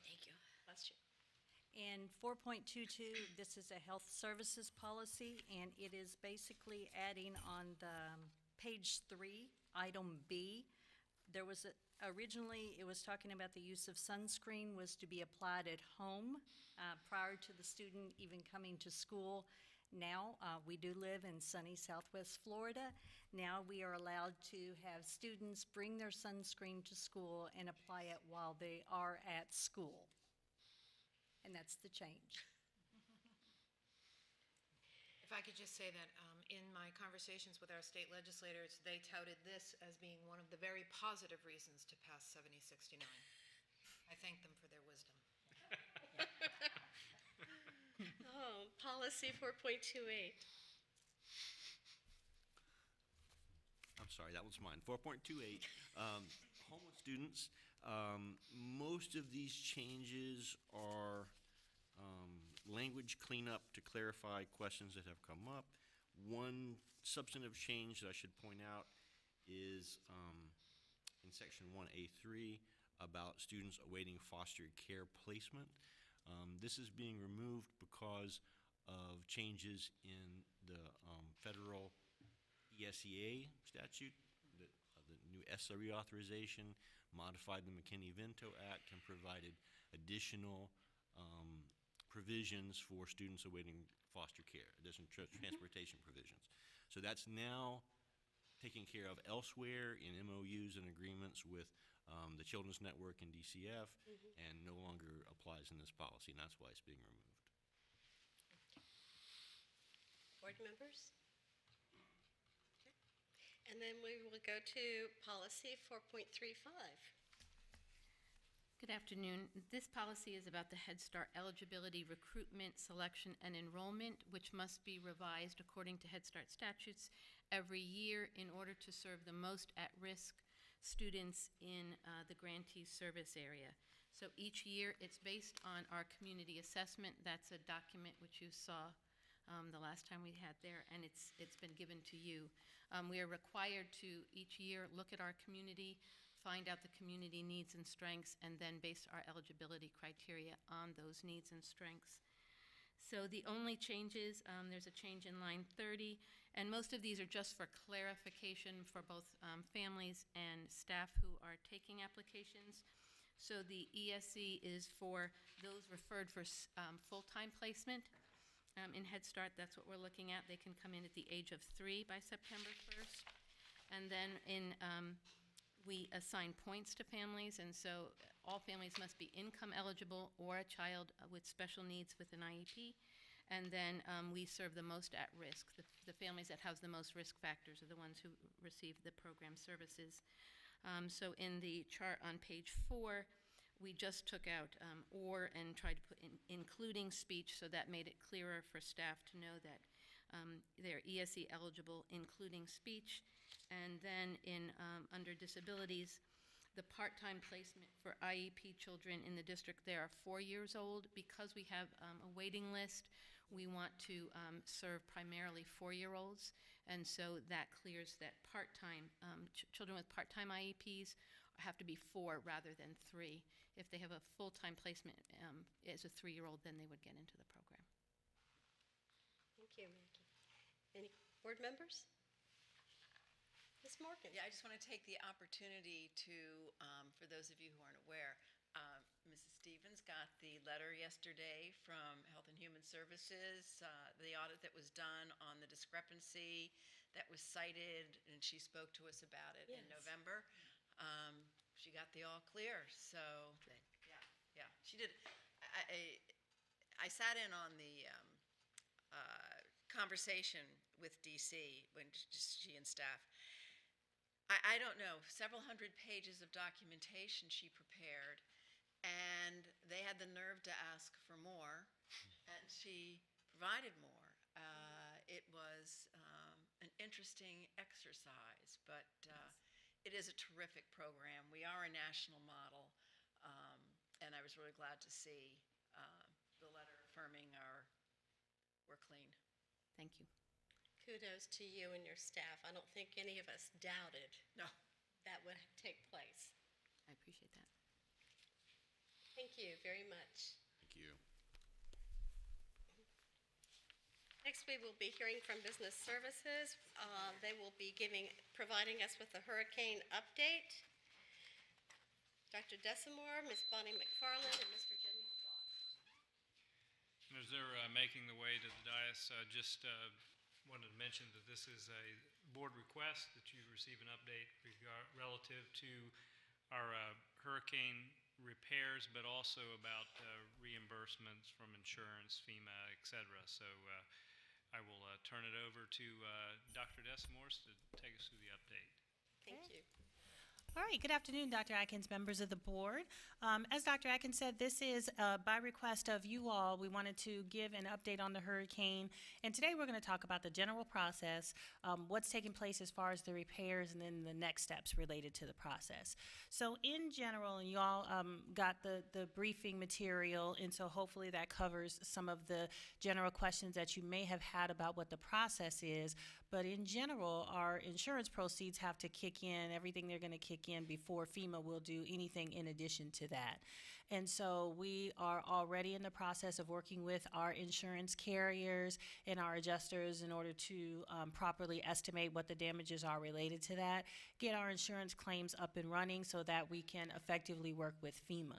Thank you. Bless you. In 4.22, this is a health services policy, and it is basically adding on the page 3, item B. There was originally, it was talking about the use of sunscreen was to be applied at home prior to the student even coming to school. Now, we do live in sunny Southwest Florida. Now we are allowed to have students bring their sunscreen to school and apply it while they are at school. And that's the change. If I could just say that in my conversations with our state legislators, they touted this as being one of the very positive reasons to pass 7069. I thank them for their wisdom. Oh, policy 4.28. I'm sorry, that was mine. 4.28, homeless students. Most of these changes are language cleanup to clarify questions that have come up. One substantive change that I should point out is in section 1A3 about students awaiting foster care placement. This is being removed because of changes in the federal ESEA statute, the new ESSA reauthorization, modified the McKinney-Vento Act, and provided additional provisions for students awaiting foster care, additional transportation provisions. So that's now taken care of elsewhere in MOUs and agreements with the Children's Network and DCF, and no longer applies in this policy, and that's why it's being removed. Board members? Okay. And then we will go to policy 4.35. Good afternoon. This policy is about the Head Start eligibility, recruitment, selection, and enrollment, which must be revised according to Head Start statutes every year in order to serve the most at-risk students in the grantee service area. So each year it's based on our community assessment. That's a document which you saw the last time we had there, and it's been given to you. We are required to each year look at our community, find out the community needs and strengths, and then base our eligibility criteria on those needs and strengths. So the only changes, there's a change in line 30, and most of these are just for clarification for both families and staff who are taking applications. So the ESE is for those referred for full-time placement in Head Start. That's what we're looking at. They can come in at the age of 3 by September 1st. And then in We assign points to families, and so all families must be income eligible or a child with special needs with an IEP. And then we serve the most at risk. The families that have the most risk factors are the ones who receive the program services. So in the chart on page 4, we just took out or and tried to put in including speech, so that made it clearer for staff to know that they're ESE eligible, including speech. And then in under disabilities, the part-time placement for IEP children in the district, they are 4 years old. Because we have a waiting list, we want to serve primarily 4-year-olds, and so that clears that part-time, children with part-time IEPs have to be 4 rather than 3. If they have a full-time placement as a 3-year-old, then they would get into the program. Thank you, Maggie. Any board members? Ms. Morgan? Yeah, I just want to take the opportunity to, for those of you who aren't aware, Mrs. Stevens got the letter yesterday from Health and Human Services, the audit that was done on the discrepancy that was cited, and she spoke to us about it in November. She got the all clear, so yeah, she did. I sat in on the conversation with DC when she and staff. I don't know, several hundred pages of documentation she prepared, and they had the nerve to ask for more, and she provided more. It was an interesting exercise, but it is a terrific program. We are a national model, and I was really glad to see the letter affirming we're clean. Thank you. Kudos to you and your staff. I don't think any of us doubted that would take place. I appreciate that. Thank you very much. Thank you. Next, we will be hearing from Business Services. They will be providing us with a hurricane update. Dr. Desamore, Ms. Bonnie McFarland, and Mr. Jimmy Floss. As they're making the way to the dais, just wanted to mention that this is a board request that you receive an update relative to our hurricane repairs, but also about reimbursements from insurance, FEMA, et cetera. So I will turn it over to Dr. Desamore to take us through the update. Thank you. All right, good afternoon, Dr. Atkins, members of the board. As Dr. Atkins said, this is by request of you all. We wanted to give an update on the hurricane, and today we're going to talk about the general process, what's taking place as far as the repairs, and then the next steps related to the process. So in general, and you all got the briefing material, and so hopefully that covers some of the general questions that you may have had about what the process is. But in general, our insurance proceeds have to kick in, everything they're going to kick in before FEMA will do anything in addition to that. And so we are already in the process of working with our insurance carriers and our adjusters in order to properly estimate what the damages are related to that, get our insurance claims up and running so that we can effectively work with FEMA.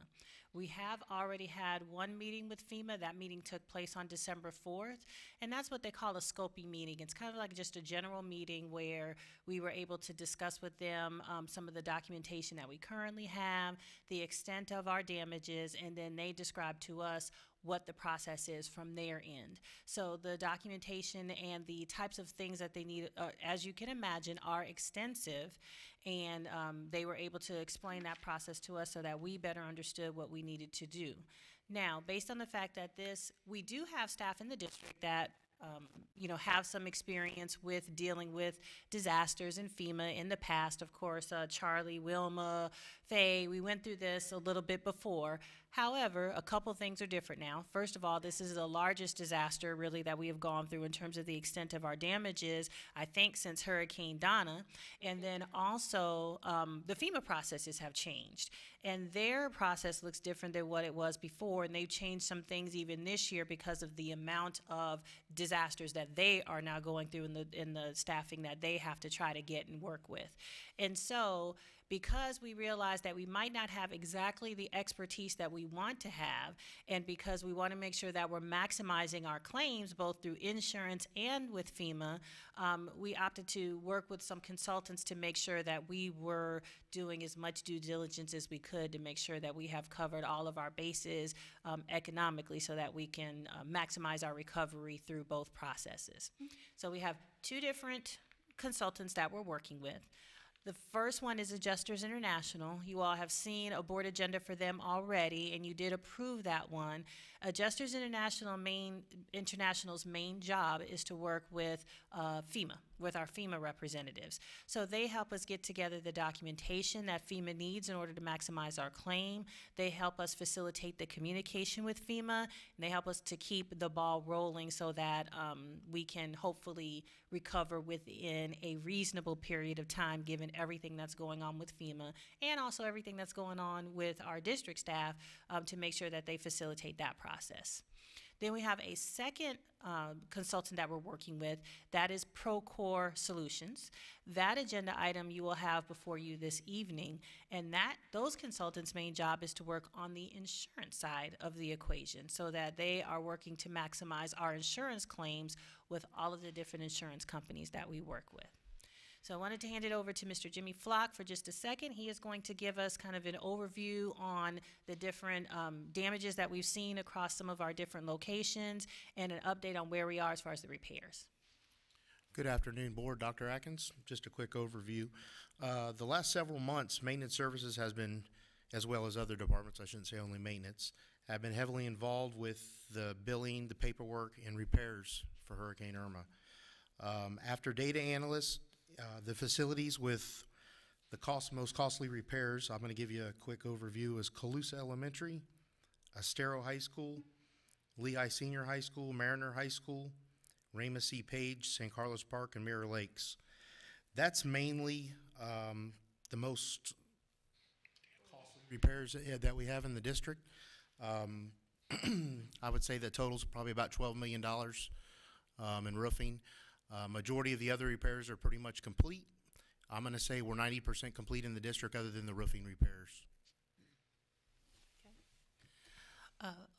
We have already had one meeting with FEMA. That meeting took place on December 4th, and that's what they call a scoping meeting. It's kind of like just a general meeting where we were able to discuss with them some of the documentation that we currently have, the extent of our damages, and then they described to us what the process is from their end. So the documentation and the types of things that they need, as you can imagine, are extensive, and they were able to explain that process to us so that we better understood what we needed to do. Now, based on the fact that we do have staff in the district that have some experience with dealing with disasters in FEMA in the past. Of course, Charlie, Wilma, Faye, we went through this a little bit before. However, a couple things are different now. First of all, this is the largest disaster really that we have gone through in terms of the extent of our damages, I think, since Hurricane Donna. And then also the FEMA processes have changed. And their process looks different than what it was before. And they've changed some things even this year because of the amount of disasters that they are now going through in the staffing that they have to try to get and work with. And so because we realize that we might not have exactly the expertise that we want to have, and because we want to make sure that we're maximizing our claims both through insurance and with FEMA, we opted to work with some consultants to make sure that we were doing as much due diligence as we could to make sure that we have covered all of our bases economically so that we can maximize our recovery through both processes. So we have two different consultants that we're working with. The first one is Adjusters International. You all have seen a board agenda for them already, and you did approve that one. Adjusters International's main job is to work with FEMA, with our FEMA representatives. So they help us get together the documentation that FEMA needs in order to maximize our claim. They help us facilitate the communication with FEMA, and they help us to keep the ball rolling so that we can hopefully recover within a reasonable period of time given everything that's going on with FEMA and also everything that's going on with our district staff to make sure that they facilitate that process. Then we have a second consultant that we're working with, that is Procore Solutions. That agenda item you will have before you this evening, and those consultants' main job is to work on the insurance side of the equation so that they are working to maximize our insurance claims with all of the different insurance companies that we work with. So I wanted to hand it over to Mr. Jimmy Flock for just a second. He is going to give us kind of an overview on the different damages that we've seen across some of our different locations and an update on where we are as far as the repairs. Good afternoon, Board. Dr. Atkins, just a quick overview. The last several months, maintenance services has been, as well as other departments, I shouldn't say only maintenance, have been heavily involved with the billing, the paperwork, and repairs for Hurricane Irma. After data analysts, the facilities with the most costly repairs, I'm going to give you a quick overview, is Colusa Elementary, Estero High School, Lehigh Senior High School, Mariner High School, Raymond C. Page, St. Carlos Park, and Mirror Lakes. That's mainly the most costly repairs that we have in the district. I would say the total's probably about $12 million in roofing. Majority of the other repairs are pretty much complete. I'm going to say we're 90% complete in the district other than the roofing repairs.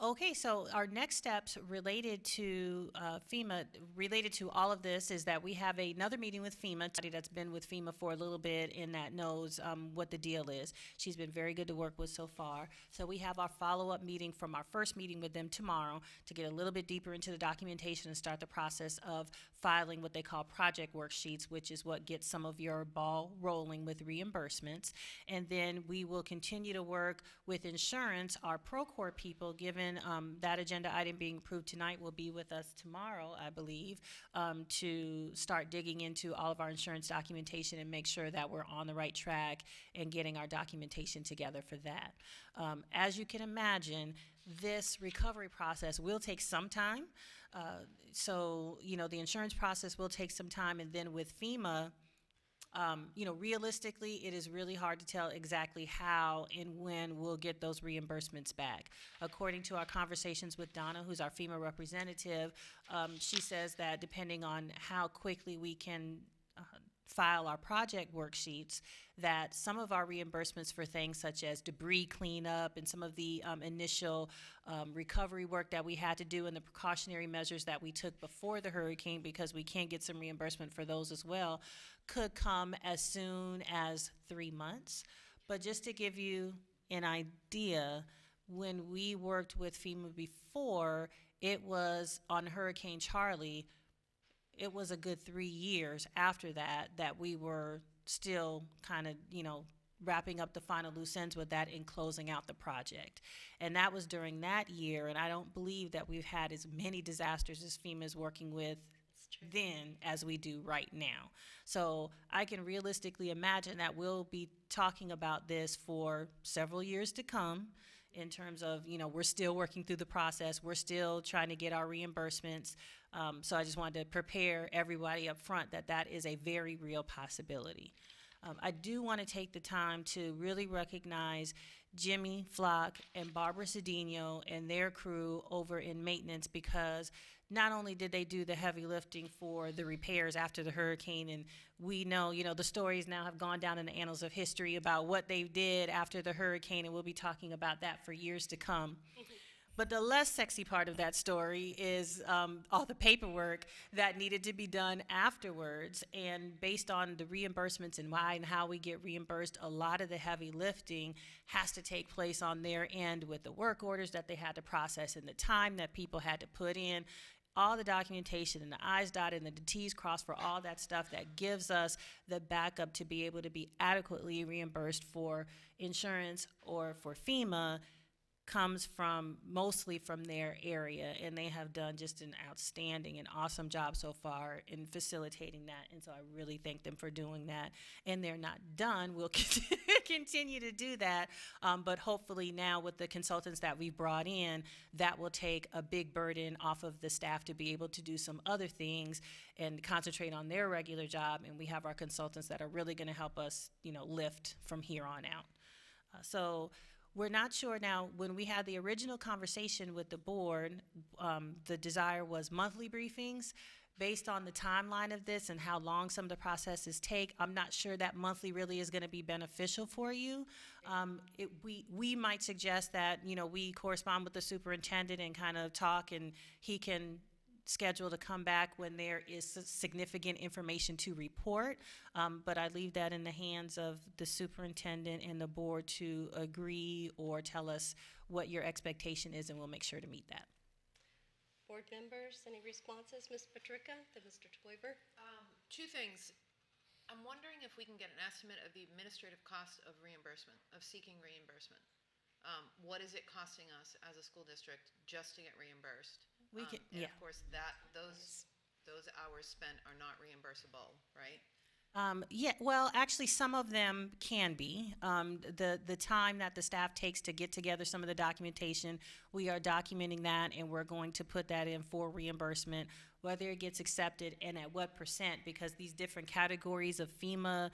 Okay, so our next steps related to FEMA, related to all of this, is that we have another meeting with FEMA, somebody that's been with FEMA for a little bit and that knows what the deal is. She's been very good to work with so far. So we have our follow-up meeting from our first meeting with them tomorrow to get a little bit deeper into the documentation and start the process of filing what they call project worksheets, which is what gets some of your ball rolling with reimbursements. And then we will continue to work with insurance. Our Procore people, given that agenda item being approved tonight, will be with us tomorrow, I believe, to start digging into all of our insurance documentation and make sure that we're on the right track and getting our documentation together for that. As you can imagine, this recovery process will take some time. So, you know, the insurance process will take some time, and then with FEMA, you know, realistically, it is really hard to tell exactly how and when we'll get those reimbursements back. According to our conversations with Donna, who's our FEMA representative, she says that depending on how quickly we can file our project worksheets, that some of our reimbursements for things such as debris cleanup and some of the initial recovery work that we had to do and the precautionary measures that we took before the hurricane, because we can get some reimbursement for those as well, could come as soon as 3 months. But just to give you an idea, when we worked with FEMA before, it was on Hurricane Charlie, it was a good 3 years after that that we were still kind of, you know, wrapping up the final loose ends with that and closing out the project. And that was during that year, and I don't believe that we've had as many disasters as FEMA is working with then as we do right now. So I can realistically imagine that we'll be talking about this for several years to come, in terms of, you know, we're still working through the process. We're still trying to get our reimbursements. So I just wanted to prepare everybody up front that that is a very real possibility. I do want to take the time to really recognize Jimmy Flock and Barbara Cedinho and their crew over in maintenance, because not only did they do the heavy lifting for the repairs after the hurricane, and we know, the stories now have gone down in the annals of history about what they did after the hurricane, and we'll be talking about that for years to come. But the less sexy part of that story is all the paperwork that needed to be done afterwards. And based on the reimbursements and why and how we get reimbursed, a lot of the heavy lifting has to take place on their end with the work orders that they had to process and the time that people had to put in. All the documentation and the I's dotted and the T's crossed for all that stuff that gives us the backup to be able to be adequately reimbursed for insurance or for FEMA comes mostly from their area, and they have done just an outstanding and awesome job so far in facilitating that, and so I really thank them for doing that. And they're not done. We'll continue to do that, but hopefully now with the consultants that we've brought in, that will take a big burden off of the staff to be able to do some other things and concentrate on their regular job, and we have our consultants that are really going to help us, lift from here on out. So we're not sure now. When we had the original conversation with the board, the desire was monthly briefings. Based on the timeline of this and how long some of the processes take, I'm not sure that monthly really is going to be beneficial for you. We might suggest that, we correspond with the superintendent and kind of talk, and he can schedule to come back when there is significant information to report, but I leave that in the hands of the superintendent and the board to agree or tell us what your expectation is, and we'll make sure to meet that. Board members, any responses? Ms. Patrica, then Mr. Toiber. Two things. I'm wondering if we can get an estimate of the administrative cost of reimbursement, of seeking reimbursement. What is it costing us as a school district just to get reimbursed? We can, and yeah. of course, those hours spent are not reimbursable, right? Yeah, well, actually, some of them can be. The time that the staff takes to get together some of the documentation, we are documenting that, and we're going to put that in for reimbursement, whether it gets accepted and at what percent, because these different categories of FEMA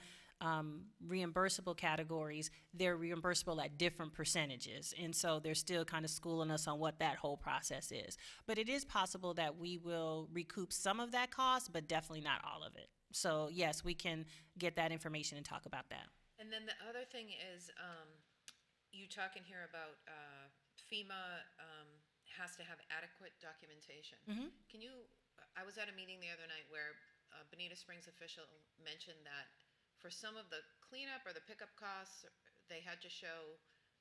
reimbursable categories, they're reimbursable at different percentages. And so they're still kind of schooling us on what that whole process is. But it is possible that we will recoup some of that cost, but definitely not all of it. So yes, we can get that information and talk about that. And then the other thing is, you talk in here about FEMA has to have adequate documentation. Mhm. I was at a meeting the other night where Bonita Springs official mentioned that for some of the cleanup or the pickup costs, they had to show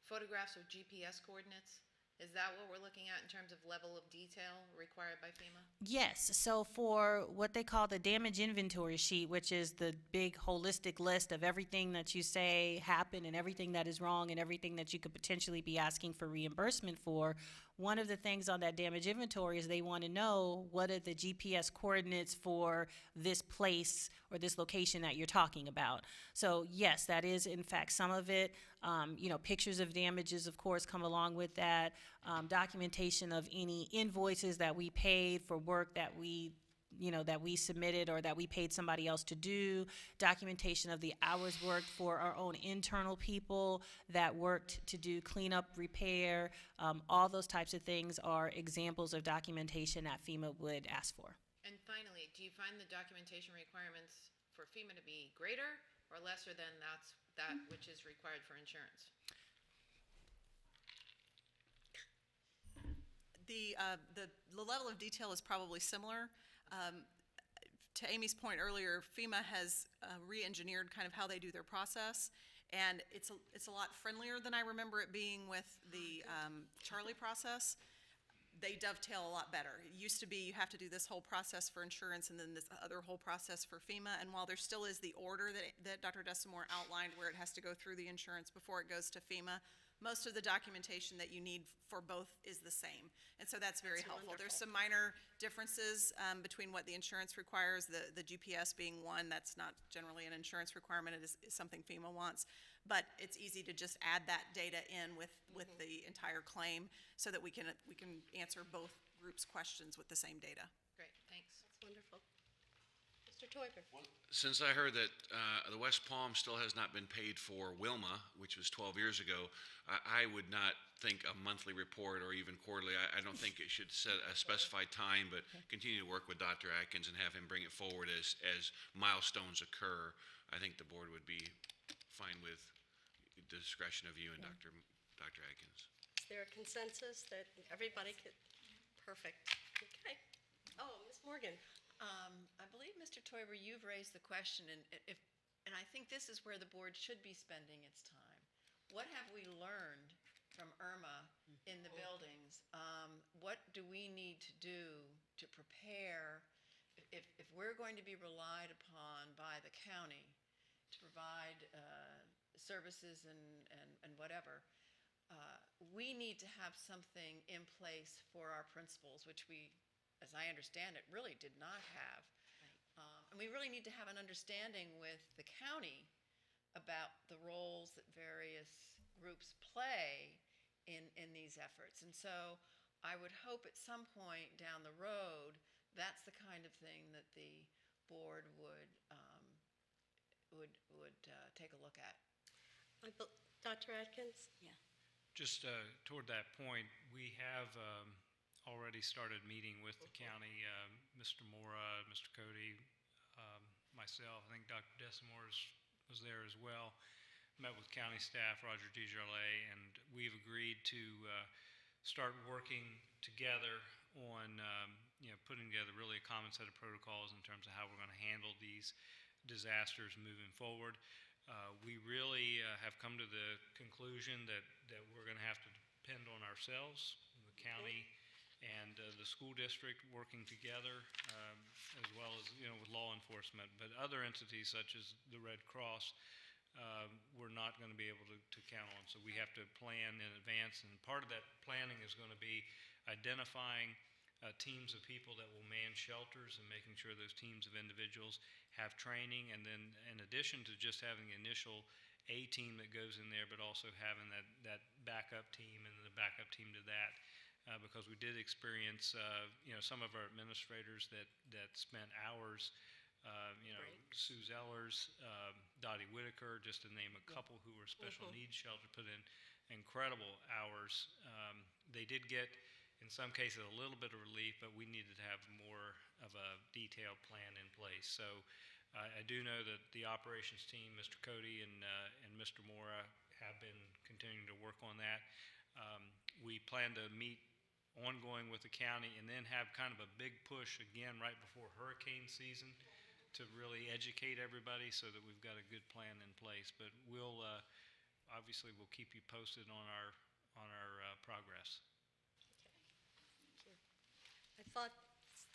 photographs of GPS coordinates. Is that what we're looking at in terms of level of detail required by FEMA? Yes, so for what they call the damage inventory sheet, which is the big holistic list of everything that you say happened and everything that is wrong and everything that you could potentially be asking for reimbursement for, one of the things on that damage inventory is they want to know what are the GPS coordinates for this place or this location that you're talking about. So yes, that is in fact some of it. Pictures of damages, of course, come along with that. Documentation of any invoices that we paid for work that we submitted or that we paid somebody else to do, documentation of the hours worked for our own internal people that worked to do cleanup, repair, all those types of things are examples of documentation that FEMA would ask for. And finally, do you find the documentation requirements for FEMA to be greater or lesser than that which is required for insurance? The level of detail is probably similar. To Amy's point earlier, FEMA has re-engineered kind of how they do their process, and it's a lot friendlier than I remember it being with the Charlie process. They dovetail a lot better. It used to be you have to do this whole process for insurance and then this other whole process for FEMA, and while there still is the order that Dr. Desamore outlined where it has to go through the insurance before it goes to FEMA, most of the documentation that you need for both is the same. And so that's very helpful. Wonderful. There's some minor differences between what the insurance requires, the GPS being one, that's not generally an insurance requirement, it is something FEMA wants. But it's easy to just add that data in with the entire claim so that we can answer both groups' questions with the same data. Great, thanks. That's wonderful. Mr. Mr. Toiber? Since I heard that the West Palm still has not been paid for Wilma, which was 12 years ago, I would not think a monthly report or even quarterly. I don't think it should set a specified time, but continue to work with Dr. Atkins and have him bring it forward as milestones occur. I think the board would be fine with the discretion of you and Dr. Atkins. Is there a consensus that everybody could? Perfect. Okay. Oh, Ms. Morgan. I believe, Mr. Toiber, you've raised the question, and I think this is where the board should be spending its time. What have we learned from Irma in the buildings? What do we need to do to prepare, if we're going to be relied upon by the county to provide services and whatever, we need to have something in place for our principals, which we, as I understand it, really did not have. And we really need to have an understanding with the county about the roles that various groups play in these efforts. And so I would hope at some point down the road, that's the kind of thing that the board would take a look at. Dr. Atkins? Yeah. Just toward that point, we have already started meeting with the county, Mr. Mora, Mr. Cody, myself. I think Dr. Desamores was there as well. Met with county staff, Roger DeJarlais, and we've agreed to start working together on putting together really a common set of protocols in terms of how we're going to handle these disasters moving forward. We really have come to the conclusion that we're going to have to depend on ourselves, the county and the school district working together, as well as with law enforcement. But other entities such as the Red Cross, we're not going to be able to count on. So we have to plan in advance, and part of that planning is going to be identifying teams of people that will man shelters and making sure those teams of individuals have training, and then in addition to just having the initial A team that goes in there, but also having that backup team and the backup team to that. Because we did experience, some of our administrators that spent hours, Sue Zellers, Dottie Whitaker, just to name a couple who were special needs shelter, put in incredible hours. They did get, in some cases, a little bit of relief, but we needed to have more of a detailed plan in place. So I do know that the operations team, Mr. Cody and Mr. Mora, have been continuing to work on that. We plan to meet ongoing with the county and then have kind of a big push again right before hurricane season to really educate everybody so that we've got a good plan in place. But we'll obviously we'll keep you posted on our progress. I thought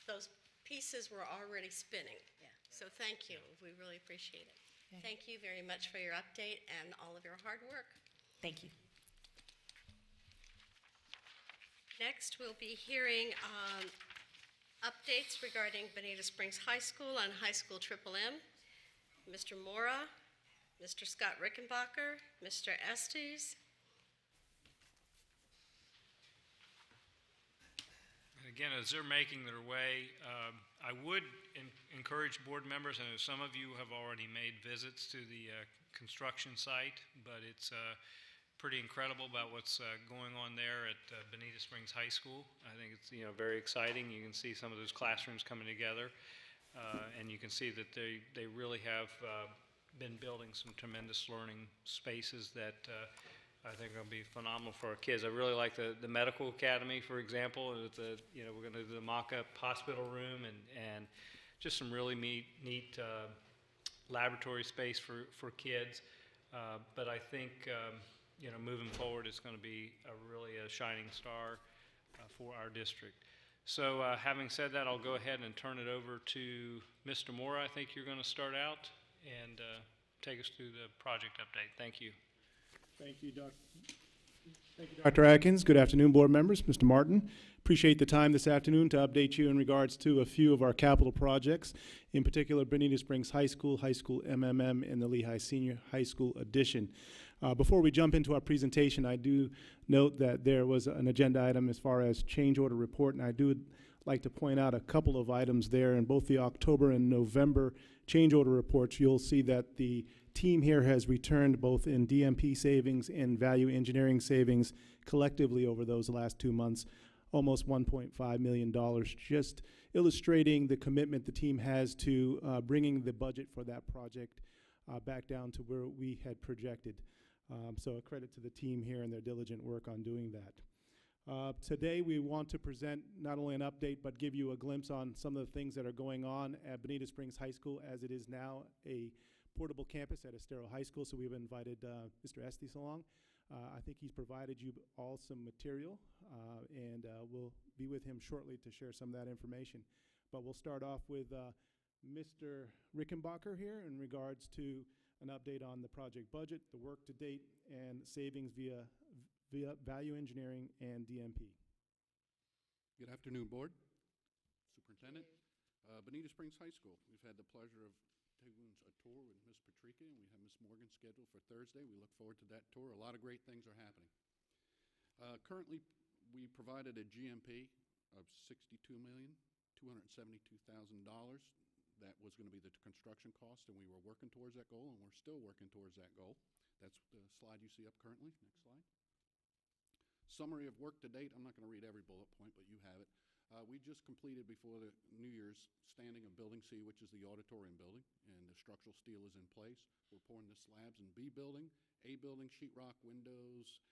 those pieces were already spinning. Yeah. So thank you. We really appreciate it. Thank you very much for your update and all of your hard work. Thank you. Next, we'll be hearing updates regarding Bonita Springs High School and High School Triple M. Mr. Mora, Mr. Scott Rickenbacker, Mr. Estes. And again, as they're making their way, I would encourage board members, I know some of you have already made visits to the construction site, but it's pretty incredible about what's going on there at Bonita Springs High School. I think it's very exciting. You can see some of those classrooms coming together, and you can see that they really have been building some tremendous learning spaces that I think are going to be phenomenal for our kids. I really like the medical academy, for example. With we're going to do the mock-up hospital room and just some really neat laboratory space for kids. But I think moving forward, it's going to be really a shining star for our district. So having said that, I'll go ahead and turn it over to Mr. Mora. I think you're going to start out and take us through the project update. Thank you. Thank you, Dr. Atkins. Good afternoon, board members. Mr. Martin, appreciate the time this afternoon to update you in regards to a few of our capital projects, in particular Bonita Springs High School MMM, and the Lehigh Senior High School addition. Before we jump into our presentation, I do note that there was an agenda item as far as change order report, and I do like to point out a couple of items there. In both the October and November change order reports, you'll see that the team here has returned both in DMP savings and value engineering savings collectively over those last 2 months, almost $1.5 million, just illustrating the commitment the team has to bringing the budget for that project back down to where we had projected. So a credit to the team here and their diligent work on doing that. Today we want to present not only an update but give you a glimpse on some of the things that are going on at Bonita Springs High School, as it is now a portable campus at Estero High School. So we've invited Mr. Estes along. I think he's provided you all some material, and we'll be with him shortly to share some of that information. But we'll start off with Mr. Rickenbacker here in regards to an update on the project budget, the work to date, and savings via value engineering and DMP. Good afternoon, Board, Superintendent. Bonita Springs High School. We've had the pleasure of taking a tour with Ms. Patrica, and we have Ms. Morgan scheduled for Thursday. We look forward to that tour. A lot of great things are happening. Currently, we provided a GMP of $62,272,000. That was going to be the construction cost, and we were working towards that goal, and we're still working towards that goal. That's the slide you see up currently. Next slide. Summary of work to date. I'm not going to read every bullet point, but you have it. We just completed before the New Year's standing of Building C, which is the auditorium building, and the structural steel is in place. We're pouring the slabs in B building, A building, sheetrock, windows,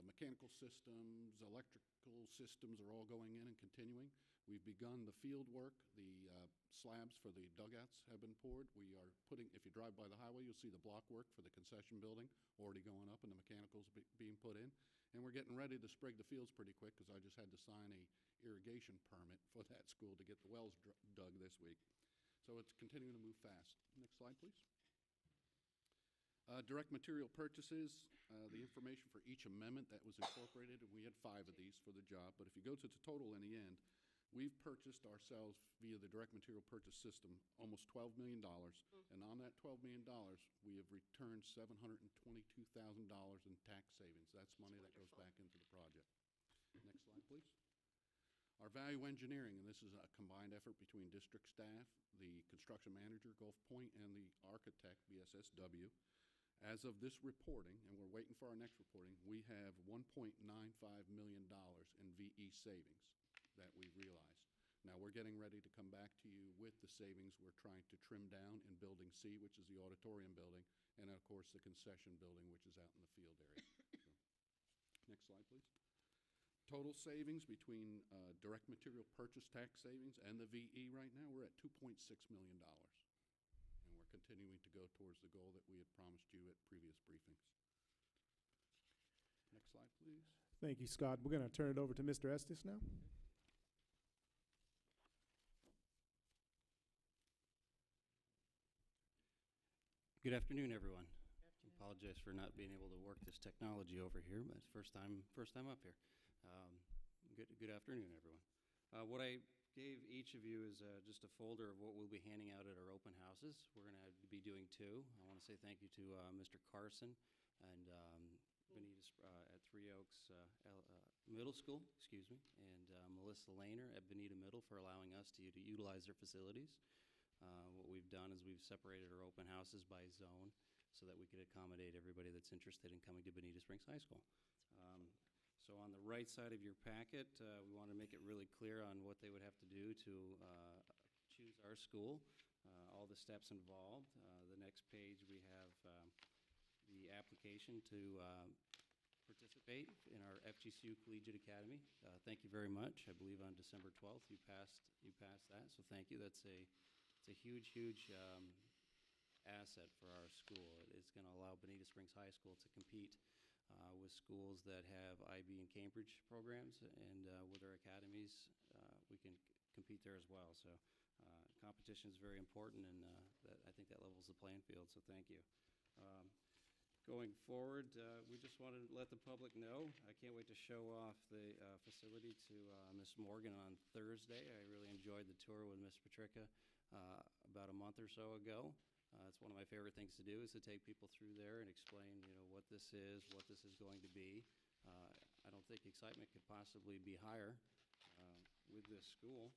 mechanical systems, electrical systems are all going in and continuing. We've begun the field work. The slabs for the dugouts have been poured. We are putting, if you drive by the highway, you'll see the block work for the concession building already going up and the mechanicals being put in. And we're getting ready to sprig the fields pretty quick because I just had to sign a irrigation permit for that school to get the wells dug this week. So it's continuing to move fast. Next slide, please. Direct material purchases, the information for each amendment that was incorporated, and we had 5 of these for the job. But if you go to the total in the end, we've purchased ourselves via the direct material purchase system almost $12 million. And on that $12 million, we have returned $722,000 in tax savings. That's money that goes back into the project. Next slide, please. Our value engineering, and this is a combined effort between district staff, the construction manager, Gulf Point, and the architect, BSSW. As of this reporting, and we're waiting for our next reporting, we have $1.95 million in VE savings that we realized. Now we're getting ready to come back to you with the savings we're trying to trim down in Building C, which is the auditorium building, and of course the concession building, which is out in the field area. So, next slide, please. Total savings between direct material purchase tax savings and the VE right now, we're at $2.6 million. And we're continuing to go towards the goal that we had promised you at previous briefings. Next slide, please. Thank you, Scott. We're going to turn it over to Mr. Estes now. Good afternoon, everyone. I apologize for not being able to work this technology over here, but it's first time up here. Good afternoon, everyone. What I gave each of you is just a folder of what we'll be handing out at our open houses. We're going to be doing 2. I want to say thank you to Mr. Carson and Bonita at Three Oaks Middle School, and Melissa Lehner at Bonita Middle for allowing us to utilize their facilities. What we've done is we've separated our open houses by zone so that we could accommodate everybody that's interested in coming to Bonita Springs High School. So on the right side of your packet, we want to make it really clear on what they would have to do to choose our school, all the steps involved. The next page we have the application to participate in our FGCU Collegiate Academy. Thank you very much. I believe on December 12th you passed that, so thank you. It's a huge asset for our school. It's going to allow Bonita Springs High School to compete with schools that have IB and Cambridge programs, and with our academies, we can compete there as well. So competition is very important, and I think that levels the playing field, so thank you. Going forward, we just want to let the public know, I can't wait to show off the facility to Ms. Morgan on Thursday. I really enjoyed the tour with Ms. Patrica about a month or so ago. It's one of my favorite things to do is to take people through there and explain, what this is going to be. I don't think excitement could possibly be higher with this school.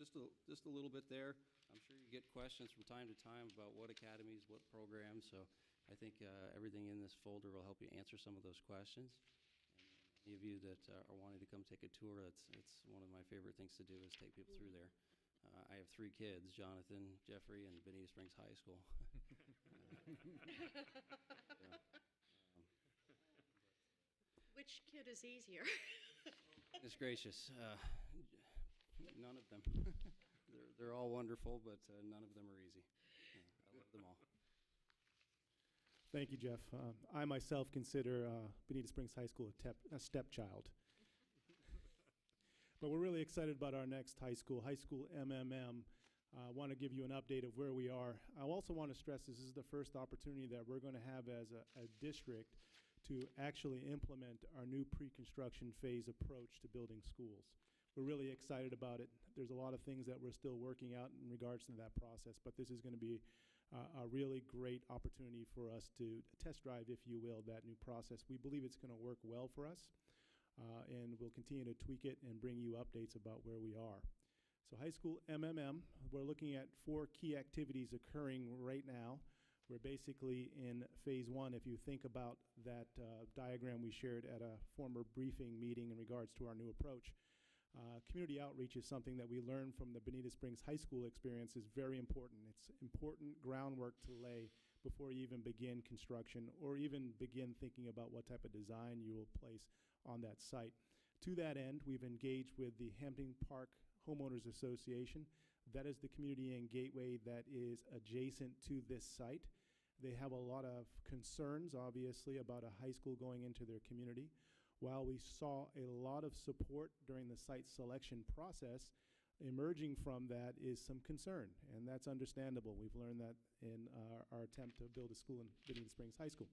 So just a little bit there. I'm sure you get questions from time to time about what academies, what programs. So I think everything in this folder will help you answer some of those questions. And any of you that are wanting to come take a tour, it's one of my favorite things to do is take people through there. I have 3 kids, Jonathan, Jeffrey, and Bonita Springs High School. Which kid is easier? Goodness gracious, none of them. They're all wonderful, but none of them are easy. I love them all. Thank you, Jeff. I myself consider Bonita Springs High School a stepchild. But we're really excited about our next high school MMM. I want to give you an update of where we are. I also want to stress this is the first opportunity that we're going to have as a district to actually implement our new pre-construction phase approach to building schools. We're really excited about it. There's a lot of things that we're still working out in regards to that process, but this is going to be a really great opportunity for us to test drive, if you will, that new process. We believe it's going to work well for us. And we'll continue to tweak it and bring you updates about where we are. So high school MMM, we're looking at 4 key activities occurring right now. We're basically in phase 1. If you think about that diagram we shared at a former briefing meeting in regards to our new approach, community outreach is something that we learned from the Bonita Springs High School experience is very important. It's important groundwork to lay before you even begin construction or even begin thinking about what type of design you will place on that site. To that end, we've engaged with the Hampton Park Homeowners Association. That is the community and gateway that is adjacent to this site. They have a lot of concerns, obviously, about a high school going into their community. While we saw a lot of support during the site selection process, emerging from that is some concern, and that's understandable. We've learned that in our attempt to build a school in Bonita Springs High School.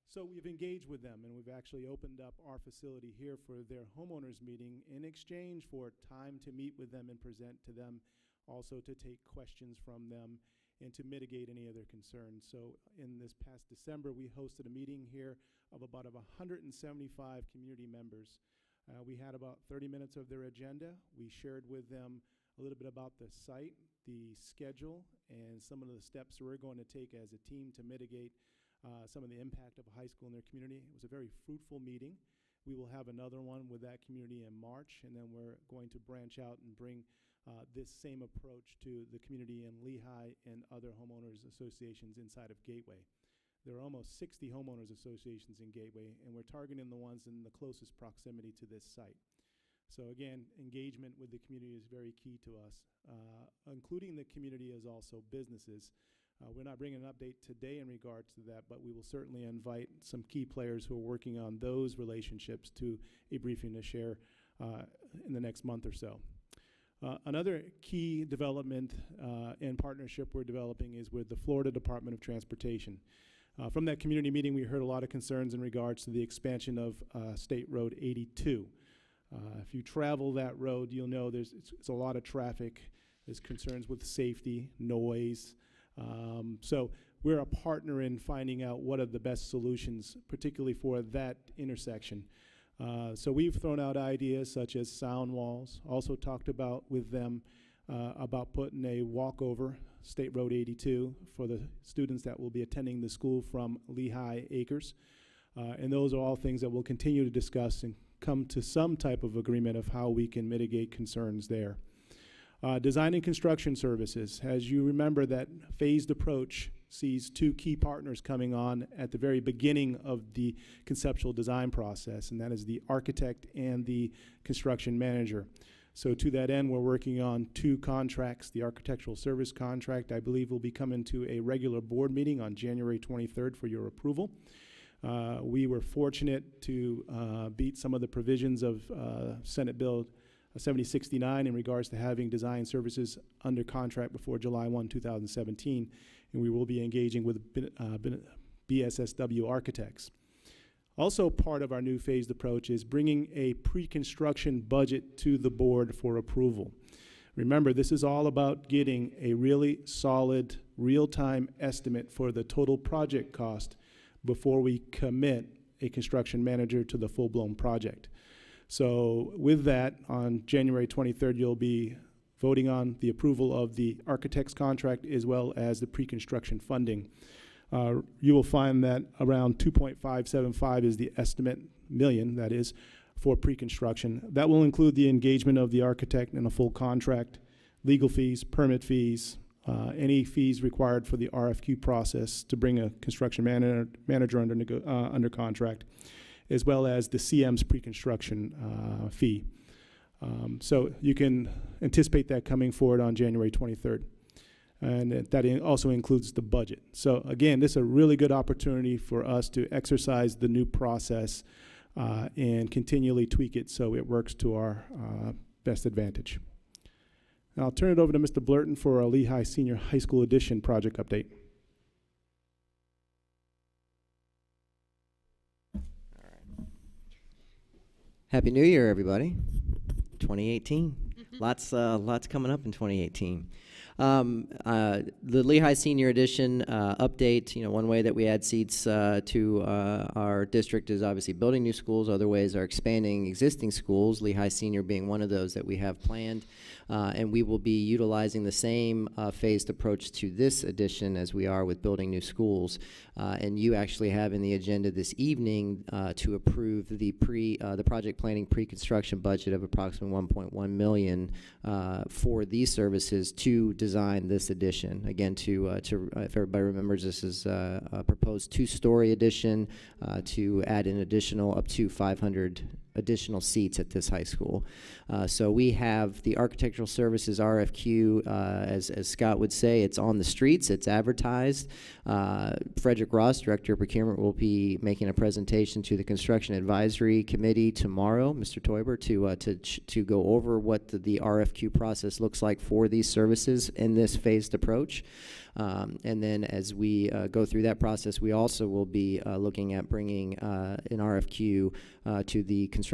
So we've engaged with them, and we've actually opened up our facility here for their homeowners meeting in exchange for time to meet with them and present to them, also to take questions from them and to mitigate any of their concerns. So in this past December, we hosted a meeting here of about 175 community members. We had about 30 minutes of their agenda. We shared with them a little bit about the site, the schedule, and some of the steps we're going to take as a team to mitigate some of the impact of a high school in their community. It was a very fruitful meeting. We will have another one with that community in March, and then we're going to branch out and bring this same approach to the community in Lehigh and other homeowners associations inside of Gateway. There are almost 60 homeowners associations in Gateway, and we're targeting the ones in the closest proximity to this site. So again, engagement with the community is very key to us. Including the community as also businesses. We're not bringing an update today in regards to that, but we will certainly invite some key players who are working on those relationships to a briefing to share in the next month or so. Another key development and partnership we're developing is with the Florida Department of Transportation. From that community meeting, we heard a lot of concerns in regards to the expansion of State Road 82. If you travel that road, you'll know it's a lot of traffic. There's concerns with safety, noise. So we're a partner in finding out what are the best solutions, particularly for that intersection. So we've thrown out ideas such as sound walls, also talked about with them about putting a walkover State Road 82 for the students that will be attending the school from Lehigh Acres. And those are all things that we'll continue to discuss and come to some type of agreement of how we can mitigate concerns there. Design and construction services. As you remember, that phased approach sees 2 key partners coming on at the very beginning of the conceptual design process, and that is the architect and the construction manager. So to that end, we're working on 2 contracts. The architectural service contract, I believe, will be coming to a regular board meeting on January 23rd for your approval. We were fortunate to beat some of the provisions of Senate Bill 7069 in regards to having design services under contract before July 1, 2017, and we will be engaging with BSSW architects. Also part of our new phased approach is bringing a pre-construction budget to the board for approval. Remember, this is all about getting a really solid, real-time estimate for the total project cost before we commit a construction manager to the full-blown project. So with that, on January 23rd, you'll be voting on the approval of the architect's contract as well as the pre-construction funding. You will find that around 2.575 is the estimate, million that is, for pre-construction. That will include the engagement of the architect in a full contract, legal fees, permit fees, any fees required for the RFQ process to bring a construction manager under contract, as well as the CM's pre-construction fee. So you can anticipate that coming forward on January 23rd. And that also includes the budget. So again, this is a really good opportunity for us to exercise the new process and continually tweak it so it works to our best advantage. Now I'll turn it over to Mr. Blurton for a Lehigh Senior High School Addition project update. Happy New Year, everybody. 2018. Lots coming up in 2018. The Lehigh Senior Edition update, one way that we add seats to our district is obviously building new schools. Other ways are expanding existing schools, Lehigh Senior being one of those that we have planned. And we will be utilizing the same phased approach to this edition as we are with building new schools. And you actually have in the agenda this evening to approve the project planning pre-construction budget of approximately $1.1 million for these services to design this addition. Again, if everybody remembers, this is a proposed two-story addition to add an additional up to 500 additional seats at this high school. So we have the architectural services RFQ, as Scott would say, it's on the streets, it's advertised. Frederick Ross, Director of Procurement, will be making a presentation to the Construction Advisory Committee tomorrow, Mr. Teuber, to go over what the RFQ process looks like for these services in this phased approach. And then as we go through that process, we also will be looking at bringing an RFQ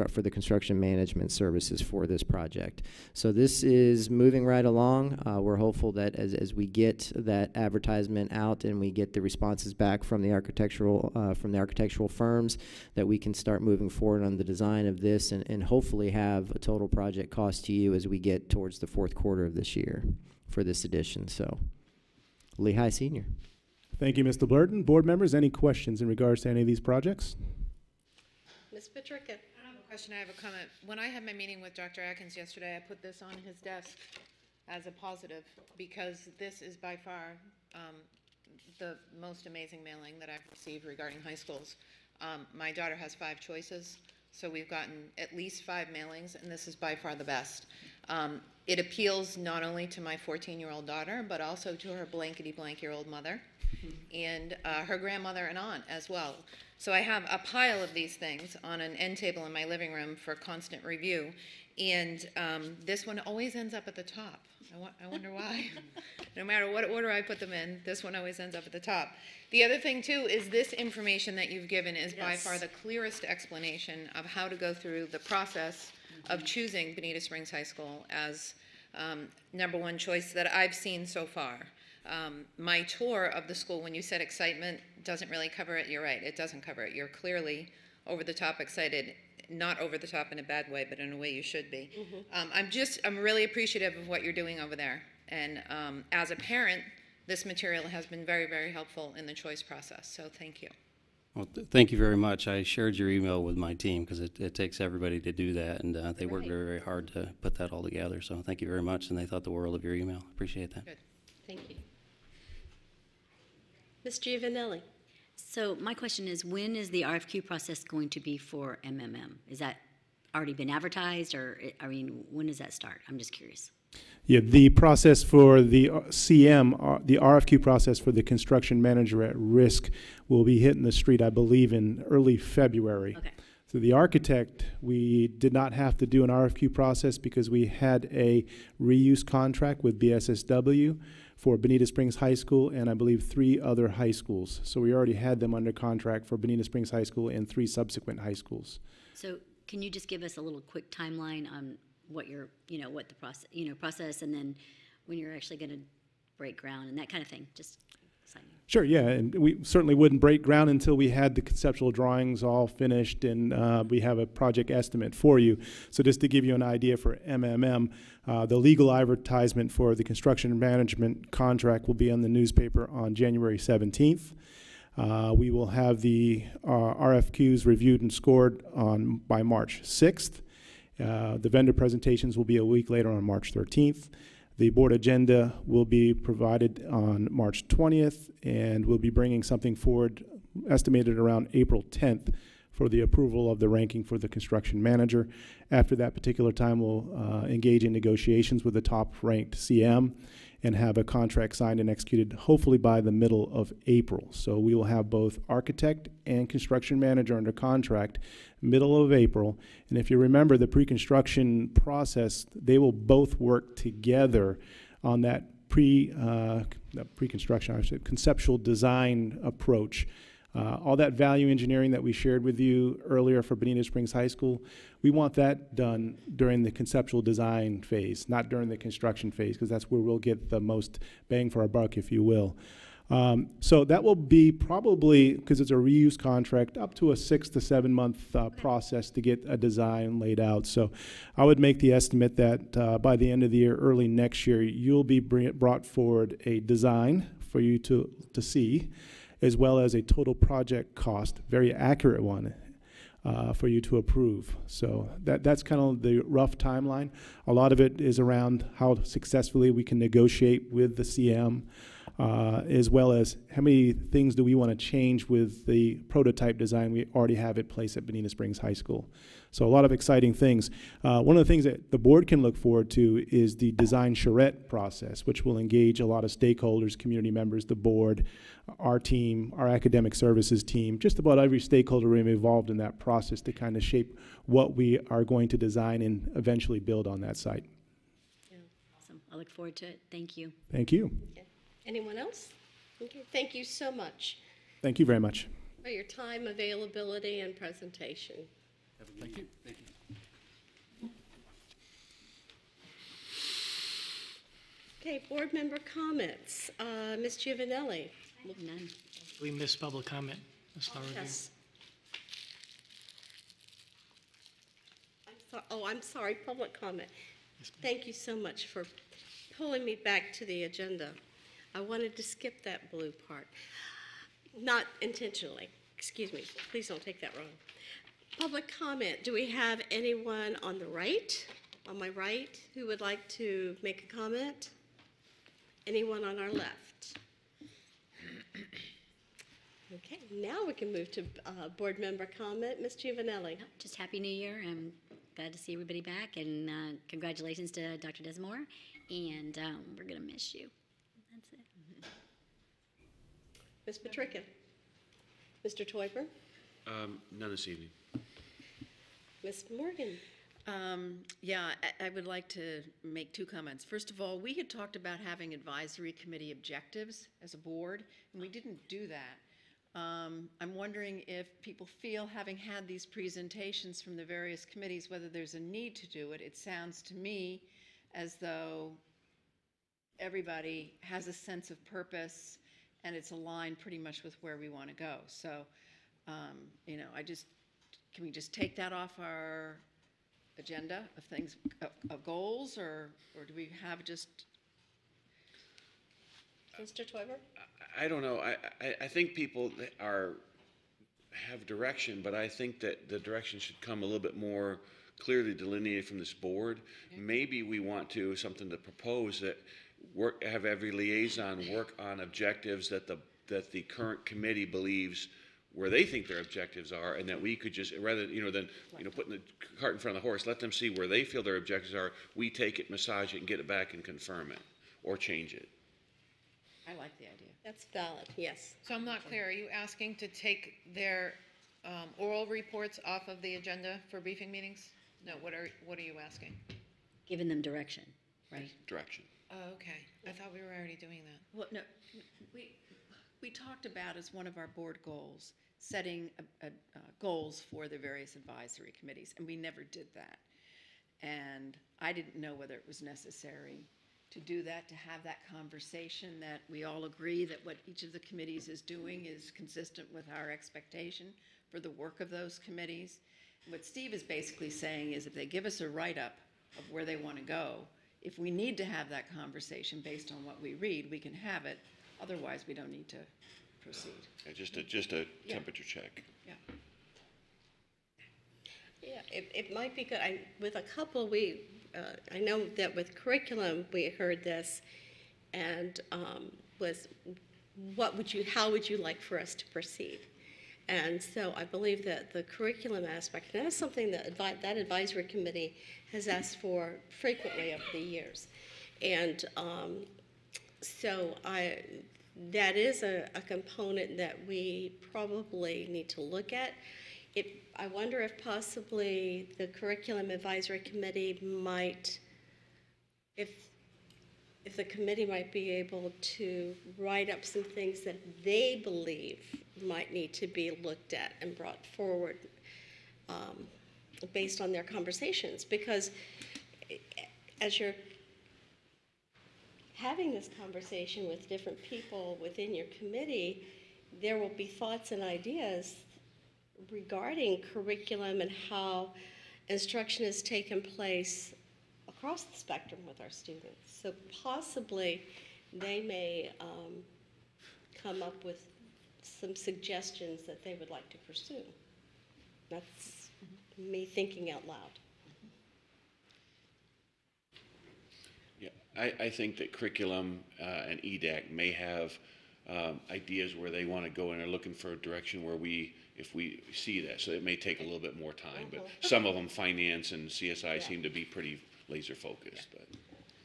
for the construction management services for this project. So this is moving right along. We're hopeful that as we get that advertisement out and we get the responses back from the architectural firms, that we can start moving forward on the design of this and hopefully have a total project cost to you as we get towards the fourth quarter of this year for this edition. So. Lehigh Senior. Thank you, Mr. Blurton. Board members, any questions in regards to any of these projects? Ms. Patrica. I don't have a question, I have a comment. When I had my meeting with Dr. Atkins yesterday, I put this on his desk as a positive because this is by far the most amazing mailing that I've received regarding high schools. My daughter has 5 choices, so we've gotten at least 5 mailings, and this is by far the best. It appeals not only to my 14-year-old daughter, but also to her blankety-blank-year-old mother and her grandmother and aunt as well. So I have a pile of these things on an end table in my living room for constant review, and this one always ends up at the top. I wonder why. No matter what order I put them in, this one always ends up at the top. The other thing, too, is this information that you've given is by far the clearest explanation of how to go through the process of choosing Bonita Springs High School as #1 choice that I've seen so far. My tour of the school, when you said excitement, doesn't really cover it. You're right, it doesn't cover it. You're clearly over the top excited, not over the top in a bad way, but in a way you should be. I'm really appreciative of what you're doing over there. And as a parent, this material has been very, very helpful in the choice process. So thank you. Well, thank you very much. I shared your email with my team because it takes everybody to do that, and they worked very, very hard to put that all together. So thank you very much, and they thought the world of your email. Appreciate that. Good. Thank you. Ms. Giovanelli. So my question is, when is the RFQ process going to be for MMM? Is that already been advertised, or, when does that start? I'm just curious. Yeah, the process for the CM, the RFQ process for the construction manager at risk will be hitting the street, I believe, in early February. Okay. So the architect, we did not have to do an RFQ process because we had a reuse contract with BSSW for Bonita Springs High School and I believe 3 other high schools. So we already had them under contract for Bonita Springs High School and 3 subsequent high schools. So can you just give us a little quick timeline on what your, what the process, and then when you're actually going to break ground and that kind of thing? Just sign you. Sure, yeah, and we certainly wouldn't break ground until we had the conceptual drawings all finished and we have a project estimate for you. So just to give you an idea for MMM, the legal advertisement for the construction management contract will be on the newspaper on January 17th. We will have the RFQs reviewed and scored by March 6th. The vendor presentations will be a week later on March 13th. The board agenda will be provided on March 20th, and we'll be bringing something forward estimated around April 10th for the approval of the ranking for the construction manager. After that particular time, we'll engage in negotiations with the top-ranked CM and have a contract signed and executed hopefully by the middle of April. So we will have both architect and construction manager under contract middle of April. And if you remember the pre-construction process, they will both work together on that pre-construction, I should, conceptual design approach. All that value engineering that we shared with you earlier for Bonita Springs High School, we want that done during the conceptual design phase, not during the construction phase, because that's where we'll get the most bang for our buck, if you will. So that will be probably, because it's a reuse contract, up to a 6 to 7 month process to get a design laid out. So I would make the estimate that by the end of the year, early next year, you'll be brought forward a design for you to see, as well as a total project cost, very accurate one, for you to approve. So that's kind of the rough timeline. A lot of it is around how successfully we can negotiate with the CM, as well as how many things do we want to change with the prototype design we already have in place at Bonita Springs High School. So a lot of exciting things. One of the things that the board can look forward to is the design charrette process, which will engage a lot of stakeholders, community members, the board, our team, our academic services team, just about every stakeholder will be involved in that process to kind of shape what we are going to design and eventually build on that site. Yeah, awesome. I look forward to it. Thank you. Thank you. Okay. Anyone else? Okay, thank you so much Thank you very much. for your time, availability, and presentation. Thank you. Thank you. Okay, board member comments. Ms. Giovanelli? None. We missed public comment. Ms. Larrabee. Yes. I'm sorry, public comment. Thank you so much for pulling me back to the agenda. I wanted to skip that blue part. Not intentionally. Excuse me. Please don't take that wrong. Public comment. Do we have anyone on the right, on my right, who would like to make a comment? Anyone on our left? Okay, now we can move to board member comment. Ms. Giovanelli. Just Happy New Year. I'm glad to see everybody back, and congratulations to Dr. Desmore, and we're going to miss you. That's it. Ms. Patrica. Mr. Toiber. None this evening. Ms. Morgan. Yeah, I would like to make two comments. First of all, we had talked about having advisory committee objectives as a board, and we didn't do that. I'm wondering if people feel, having had these presentations from the various committees, whether there's a need to do it. It sounds to me as though everybody has a sense of purpose and it's aligned pretty much with where we want to go. So, you know, can we just take that off our agenda of things, of goals, or do we have just? Mr. Toiber? I don't know. I think people have direction, but I think that the direction should come a little bit more clearly delineated from this board. Okay. Maybe we want to, something to propose that have every liaison work on objectives that the current committee believes where they think their objectives are, and that we could just, rather than putting the cart in front of the horse, let them see where they feel their objectives are. We take it, massage it, and get it back and confirm it or change it. I like the idea. That's valid, yes. So I'm not clear, are you asking to take their oral reports off of the agenda for briefing meetings? No, what are you asking? Giving them direction, right? Direction. Oh, okay. I thought we were already doing that. Well, no, we talked about as one of our board goals, setting goals for the various advisory committees, and we never did that. And I didn't know whether it was necessary to do that, to have that conversation, that we all agree that what each of the committees is doing is consistent with our expectation for the work of those committees. What Steve is basically saying is if they give us a write-up of where they want to go, if we need to have that conversation based on what we read, we can have it. Otherwise, we don't need to proceed. Yeah, just a temperature check. Yeah. Yeah, it might be good. With a couple, I know that with curriculum, we heard this, and was, how would you like for us to proceed? And so I believe that the curriculum aspect, and that's something that that advisory committee has asked for frequently over the years. And so that is a component that we probably need to look at. I wonder if possibly the curriculum advisory committee might, if the committee might be able to write up some things that they believe might need to be looked at and brought forward based on their conversations. Because as you're having this conversation with different people within your committee, there will be thoughts and ideas regarding curriculum and how instruction has taken place across the spectrum with our students. So possibly they may come up with some suggestions that they would like to pursue. That's me thinking out loud. Yeah, I think that curriculum and EDAC may have ideas where they want to go and are looking for a direction where if we see that. So it may take a little bit more time, but some of them, finance and CSI, seem to be pretty laser focused. But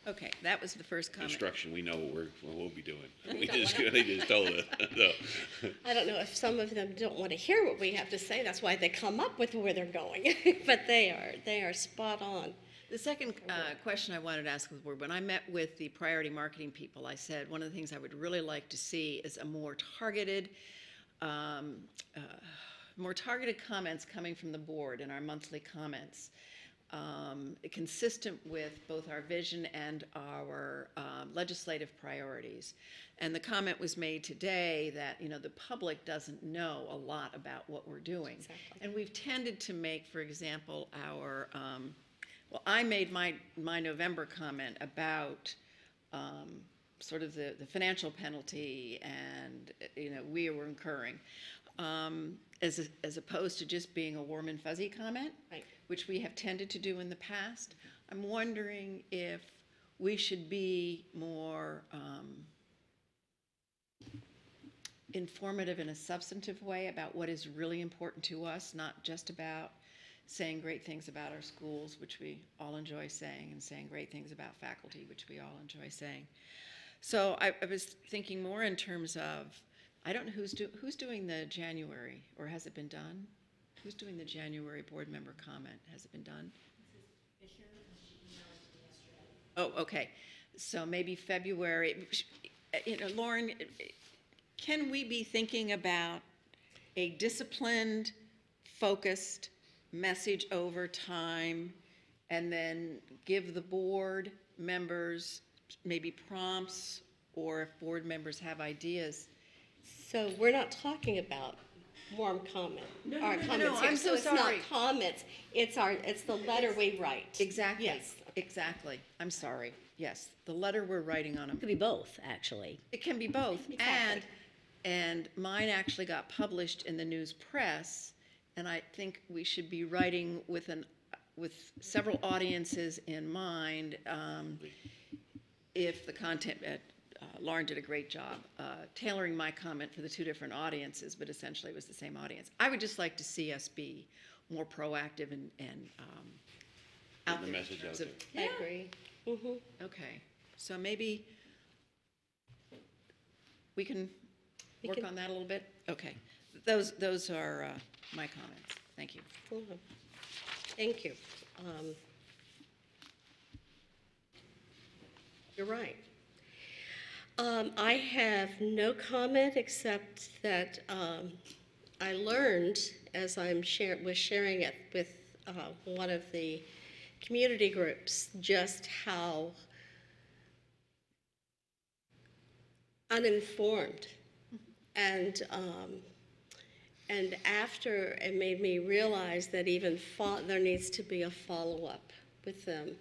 Okay, that was the first comment. instruction, we know what we'll be doing. They just told us. So. I don't know if some of them don't want to hear what we have to say. That's why they come up with where they're going. But they are spot on. The second question I wanted to ask was, when I met with the priority marketing people, I said one of the things I would really like to see is a more targeted comments coming from the board in our monthly comments, consistent with both our vision and our legislative priorities. And the comment was made today that, the public doesn't know a lot about what we're doing. Exactly. And we've tended to make, for example, our well, I made my November comment about sort of the financial penalty and, we were incurring, as opposed to just being a warm and fuzzy comment, right, which we have tended to do in the past. I'm wondering if we should be more informative in a substantive way about what is really important to us, not just about saying great things about our schools, which we all enjoy saying, and saying great things about faculty, which we all enjoy saying. So I was thinking more in terms of, I don't know who's doing the January, or has it been done? Who's doing the January board member comment? Has it been done? Oh, okay. So maybe February. Lauren, can we be thinking about a disciplined, focused message over time, and then give the board members maybe prompts, or if board members have ideas? So we're not talking about warm comment. No, I'm so sorry. It's not comments. It's the letter we write. Exactly. Yes. Exactly. I'm sorry. Yes, the letter we're writing on them. It could be both, actually. It can be both. Exactly. And mine actually got published in the news press, and I think we should be writing with several audiences in mind. If the content, Lauren did a great job tailoring my comment for the two different audiences, but essentially it was the same audience. I would just like to see us be more proactive and out the there. message out there. I agree. Mm-hmm. Okay, so maybe we can work on that a little bit? Okay, those are my comments. Thank you. Mm-hmm. Thank you. You're right. I have no comment except that I learned as was sharing it with one of the community groups just how uninformed. And after, it made me realize that even there needs to be a follow-up with them.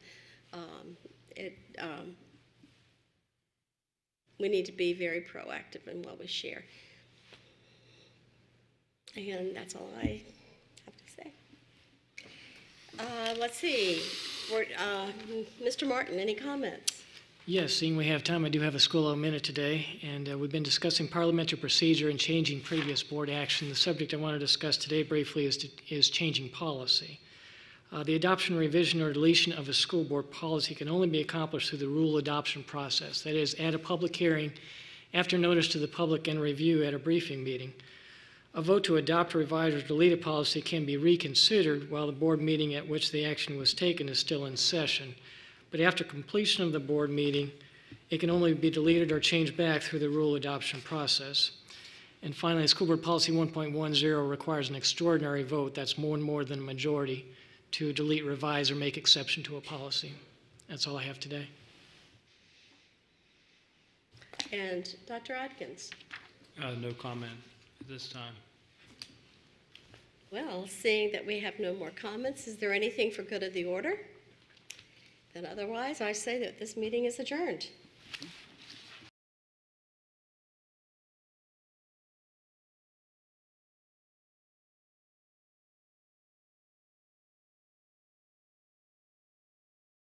We need to be very proactive in what we share. And that's all I have to say. Let's see, Mr. Martin, any comments? Yes, seeing we have time, I do have a school minute today, and we've been discussing parliamentary procedure and changing previous board action. The subject I want to discuss today briefly is changing policy. The adoption, revision, or deletion of a school board policy can only be accomplished through the rule adoption process. That is, at a public hearing, after notice to the public and review at a briefing meeting. A vote to adopt, revise, or delete a policy can be reconsidered while the board meeting at which the action was taken is still in session. But after completion of the board meeting, it can only be deleted or changed back through the rule adoption process. And finally, School Board Policy 1.10 requires an extraordinary vote, that's more than a majority, to delete, revise, or make exception to a policy. That's all I have today. And Dr. Atkins? No comment at this time. Well, seeing that we have no more comments, is there anything for good of the order? Then otherwise, I say that this meeting is adjourned.